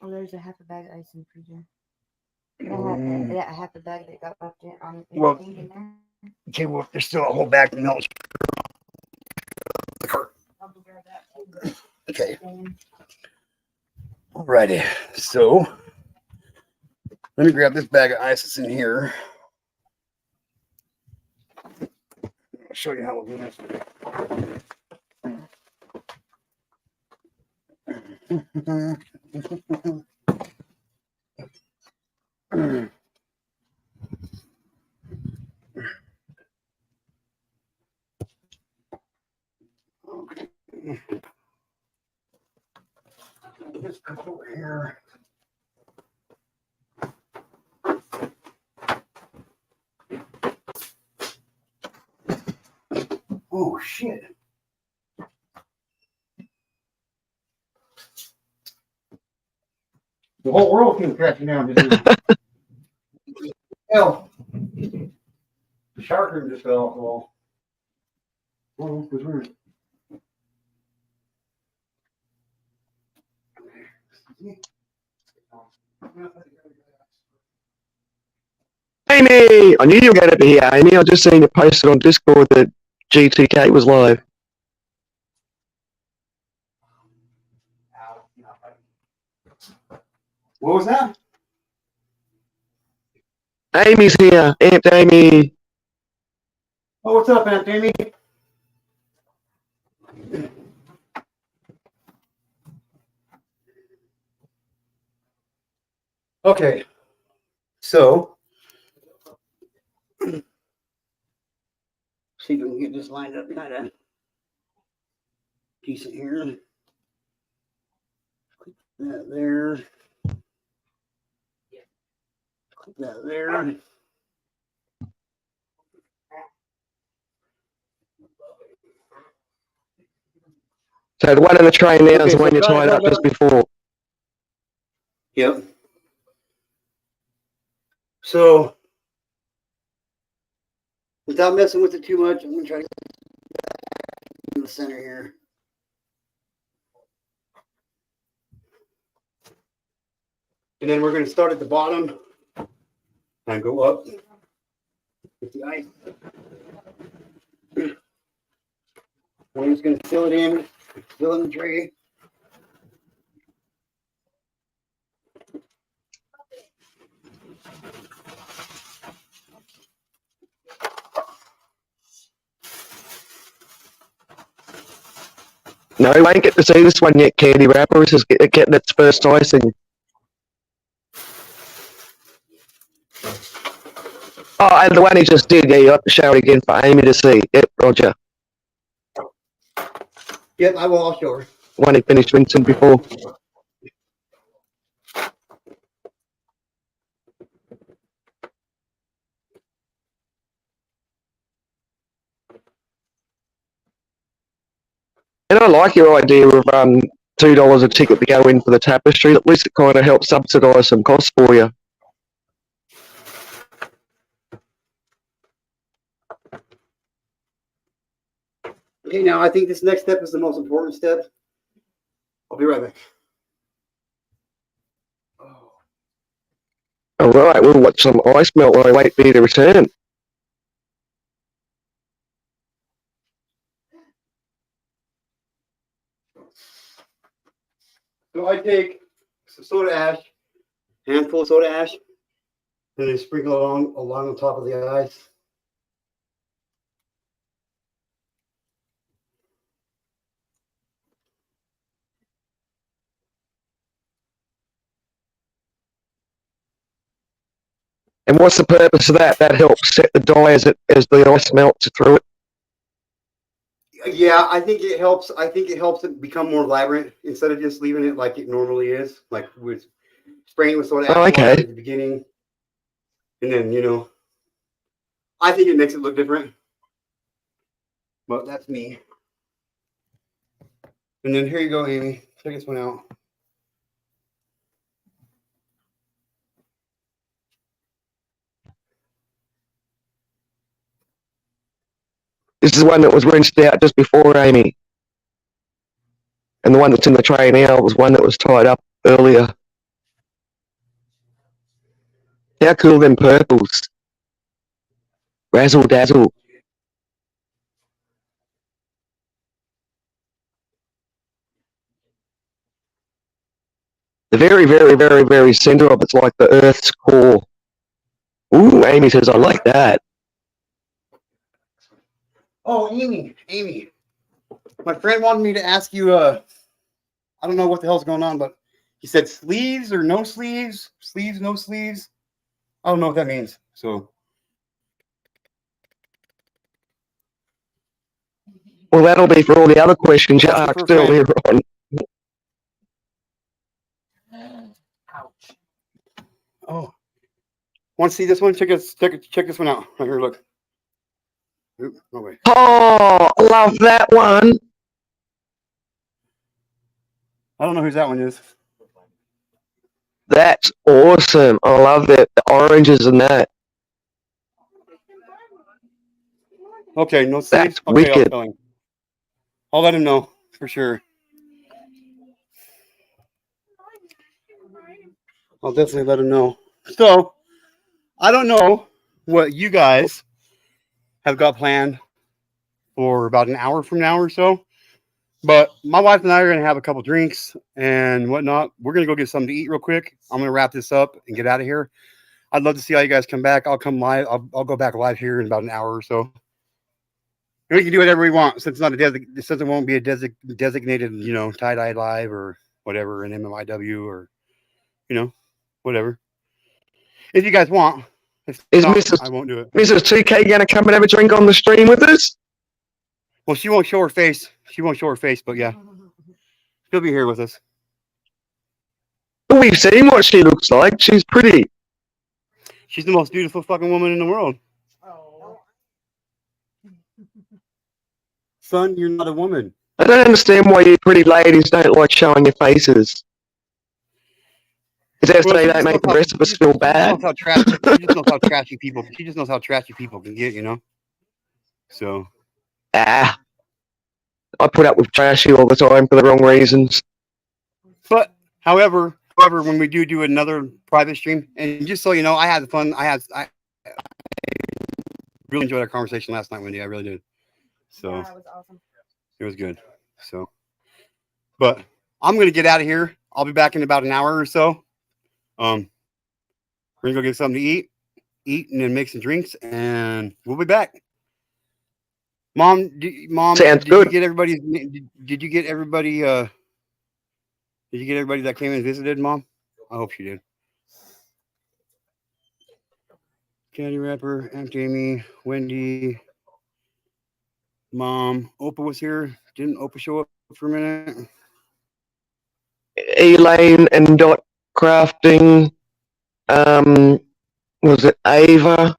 [SPEAKER 3] Oh, there's a half a bag of ice in the freezer.
[SPEAKER 5] Mm.
[SPEAKER 3] That half a bag that got left on
[SPEAKER 5] Well-
[SPEAKER 3] in there.
[SPEAKER 5] Okay, well, there's still a whole bag to melt.
[SPEAKER 3] I'll go grab that too.
[SPEAKER 5] Okay,
[SPEAKER 3] Then
[SPEAKER 5] alrighty. So let me grab this bag of ice that's in here. I'll show you how we'll do this. Okay. This cup over here. Oh shit. The whole world came crashing down, didn't it? Hell. The shower curtain just fell off the wall. Oh, it was weird.
[SPEAKER 4] Amy! I knew you were going to be here, Amy. I just seen you posted on Discord that GTK was live.
[SPEAKER 1] What was that?
[SPEAKER 4] Amy's here. Aunt Amy.
[SPEAKER 1] Oh, what's up, Aunt Amy? Okay, so see if we can get this lined up kind of decent here. Click that there. Click that there.
[SPEAKER 4] So the one in the train now is
[SPEAKER 1] Okay,
[SPEAKER 4] the
[SPEAKER 1] so
[SPEAKER 4] one you
[SPEAKER 1] got it
[SPEAKER 4] tied up
[SPEAKER 1] held
[SPEAKER 4] just
[SPEAKER 1] up.
[SPEAKER 4] before.
[SPEAKER 1] Yep. So without messing with it too much, I'm gonna try to get in the center here. And then we're gonna start at the bottom and go up with the ice. We're just gonna fill it in the tray.
[SPEAKER 4] No, we won't get to see this one yet, Candy Wrapper. This is getting its first icing. Oh, and the one he just did, yeah, you have to show it again for Amy to see. Yep, Roger.
[SPEAKER 1] Yep, I will. I'll show her.
[SPEAKER 4] One he finished rinsing before. And I like your idea of $2 a ticket to go in for the tapestry. At least it kind of helps subsidise some costs for you.
[SPEAKER 1] Okay, now I think this next step is the most important step. I'll be right back.
[SPEAKER 4] All right, we'll watch some ice melt while I wait for you to return.
[SPEAKER 1] So I take some soda ash, handful of soda ash, and then sprinkle it along the top of the ice.
[SPEAKER 4] And what's the purpose of that? That helps set the dye as the ice melts through it.
[SPEAKER 1] Yeah, I think it helps. I think it helps it become more vibrant instead of just leaving it like it normally is, like with spraying with soda ash
[SPEAKER 4] Oh, okay.
[SPEAKER 1] water at the beginning, and then I think it makes it look different. But that's me. And then here you go, Amy. Check this one out.
[SPEAKER 4] This is the one that was rinsed out just before Amy. And the one that's in the tray now was one that was tied up earlier. How cool them purples. Razzle dazzle. The very, very, very, very centre of it's like the Earth's core. Ooh, Amy says, I like that.
[SPEAKER 1] Oh, Amy. My friend wanted me to ask you, I don't know what the hell's going on, but he said sleeves or no sleeves? Sleeves, no sleeves? I don't know what that means. So,
[SPEAKER 4] Well, that'll be for all the other questions you
[SPEAKER 1] That's it
[SPEAKER 4] asked
[SPEAKER 1] for a friend.
[SPEAKER 4] earlier on.
[SPEAKER 1] oh. Want to see this one? Check this one out. Right here, look. Oop, no way.
[SPEAKER 4] Oh, I love that one.
[SPEAKER 1] I don't know whose that one is.
[SPEAKER 4] That's awesome. I love that. The oranges and that.
[SPEAKER 1] Okay, no sleeves?
[SPEAKER 4] That's
[SPEAKER 1] Okay,
[SPEAKER 4] wicked.
[SPEAKER 1] tell him. I'll let him know for sure. I'll definitely let him know. So, I don't know what you guys have got planned for about an hour from now or so, but my wife and I are going to have a couple drinks and whatnot. We're going to go get something to eat real quick. I'm going to wrap this up and get out of here. I'd love to see how you guys come back. I'll come live. I'll go back live here in about an hour or so. And we can do whatever we want since since it won't be a designated, tie-dye live or whatever, an MMIW or, whatever. If you guys want. If
[SPEAKER 4] Is
[SPEAKER 1] not,
[SPEAKER 4] Mrs.
[SPEAKER 1] I won't do it.
[SPEAKER 4] Mrs. 2K going to come and have a drink on the stream with us?
[SPEAKER 1] Well, she won't show her face. But yeah, she'll be here with us.
[SPEAKER 4] Well, we've seen what she looks like. She's pretty.
[SPEAKER 1] She's the most beautiful fucking woman in the world.
[SPEAKER 3] Oh.
[SPEAKER 1] Son, you're not a woman.
[SPEAKER 4] I don't understand why you pretty ladies don't like showing your faces. Is that so
[SPEAKER 1] Well,
[SPEAKER 4] they don't make the rest of us feel bad?
[SPEAKER 1] She just knows how trashy people. She just knows how trashy people can get. So
[SPEAKER 4] Ah, I put up with trashy all the time for the wrong reasons.
[SPEAKER 1] But however, when we do another private stream, and just so you know, I had fun. I really enjoyed our conversation last night, Wendy. I really did. So
[SPEAKER 3] Yeah, it was awesome.
[SPEAKER 1] it was good. So, but I'm gonna get out of here. I'll be back in about an hour or so. We're gonna go get something to eat, and then make some drinks, and we'll be back. Mom,
[SPEAKER 4] Sounds
[SPEAKER 1] did
[SPEAKER 4] good.
[SPEAKER 1] you get everybody? Did you get everybody? Did you get everybody that came and visited, Mom? I hope she did. Candy Wrapper, Aunt Jamie, Wendy, Mom. Opa was here. Didn't Opa show up for a minute?
[SPEAKER 4] Elaine and Dot Crafting. Was it Ava?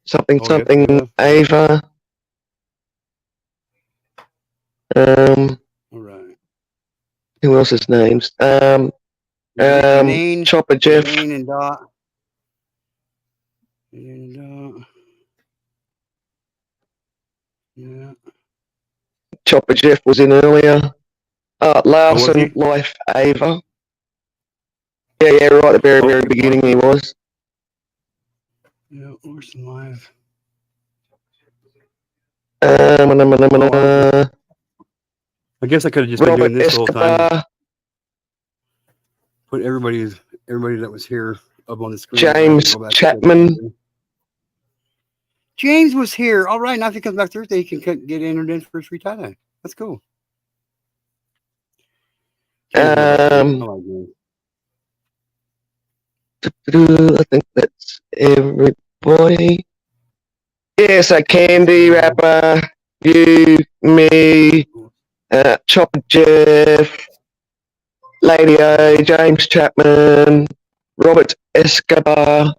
[SPEAKER 4] Something
[SPEAKER 1] Oh, yes,
[SPEAKER 4] Ava.
[SPEAKER 1] All right.
[SPEAKER 4] Who else's names?
[SPEAKER 1] Janine,
[SPEAKER 4] Chopper Jeff.
[SPEAKER 1] Janine and Dot. And yeah.
[SPEAKER 4] Chopper Jeff was in earlier. Larson,
[SPEAKER 1] he?
[SPEAKER 4] Life, Ava. Yeah, right at the very, very beginning he was.
[SPEAKER 1] Yeah, Orson Live. I guess I could have just been doing this the whole time. Put everybody that was here up on the screen.
[SPEAKER 4] James Chapman.
[SPEAKER 1] James was here. All right, now if he comes back Thursday, he can get entered in for his free tie-dye. That's cool.
[SPEAKER 4] I think that's everybody. Yeah, so Candy Wrapper, you, me, Chopper Jeff, Lady O, James Chapman, Robert Escobar,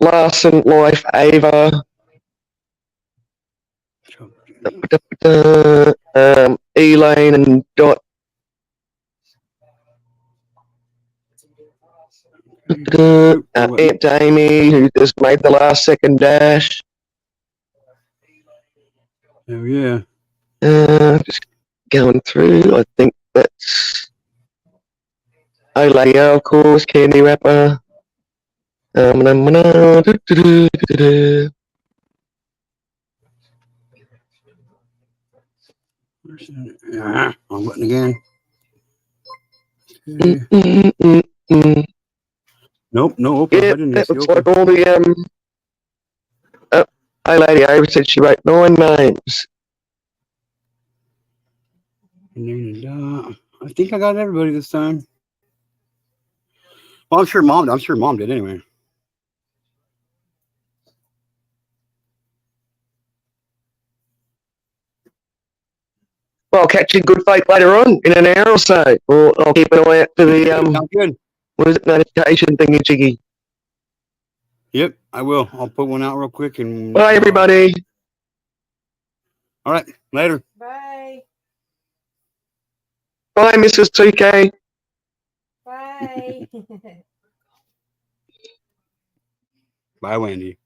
[SPEAKER 4] Larson, Life, Ava, Elaine and Dot. Aunt Amy, who just made the last second dash.
[SPEAKER 1] Oh yeah.
[SPEAKER 4] Just going through. I think that's Oleo, of course, candy wrapper.
[SPEAKER 1] I'm button again. Nope, no Oprah. I
[SPEAKER 4] Yep,
[SPEAKER 1] didn't
[SPEAKER 4] that
[SPEAKER 1] see
[SPEAKER 4] looks
[SPEAKER 1] Oprah.
[SPEAKER 4] like all the Hey lady Ava said she wrote 9 names.
[SPEAKER 1] I think I got everybody this time. Well, I'm sure mom did anyway.
[SPEAKER 4] Well, I'll catch you good fate later on in an hour or so. Or I'll keep an eye out for the
[SPEAKER 1] Sounds good.
[SPEAKER 4] what is it, notification thingy jiggy.
[SPEAKER 1] Yep, I will. I'll put one out real quick and
[SPEAKER 4] Bye everybody.
[SPEAKER 1] all right, later.
[SPEAKER 3] Bye.
[SPEAKER 4] Bye Mrs. 2K.
[SPEAKER 3] Bye.
[SPEAKER 1] Bye, Wendy.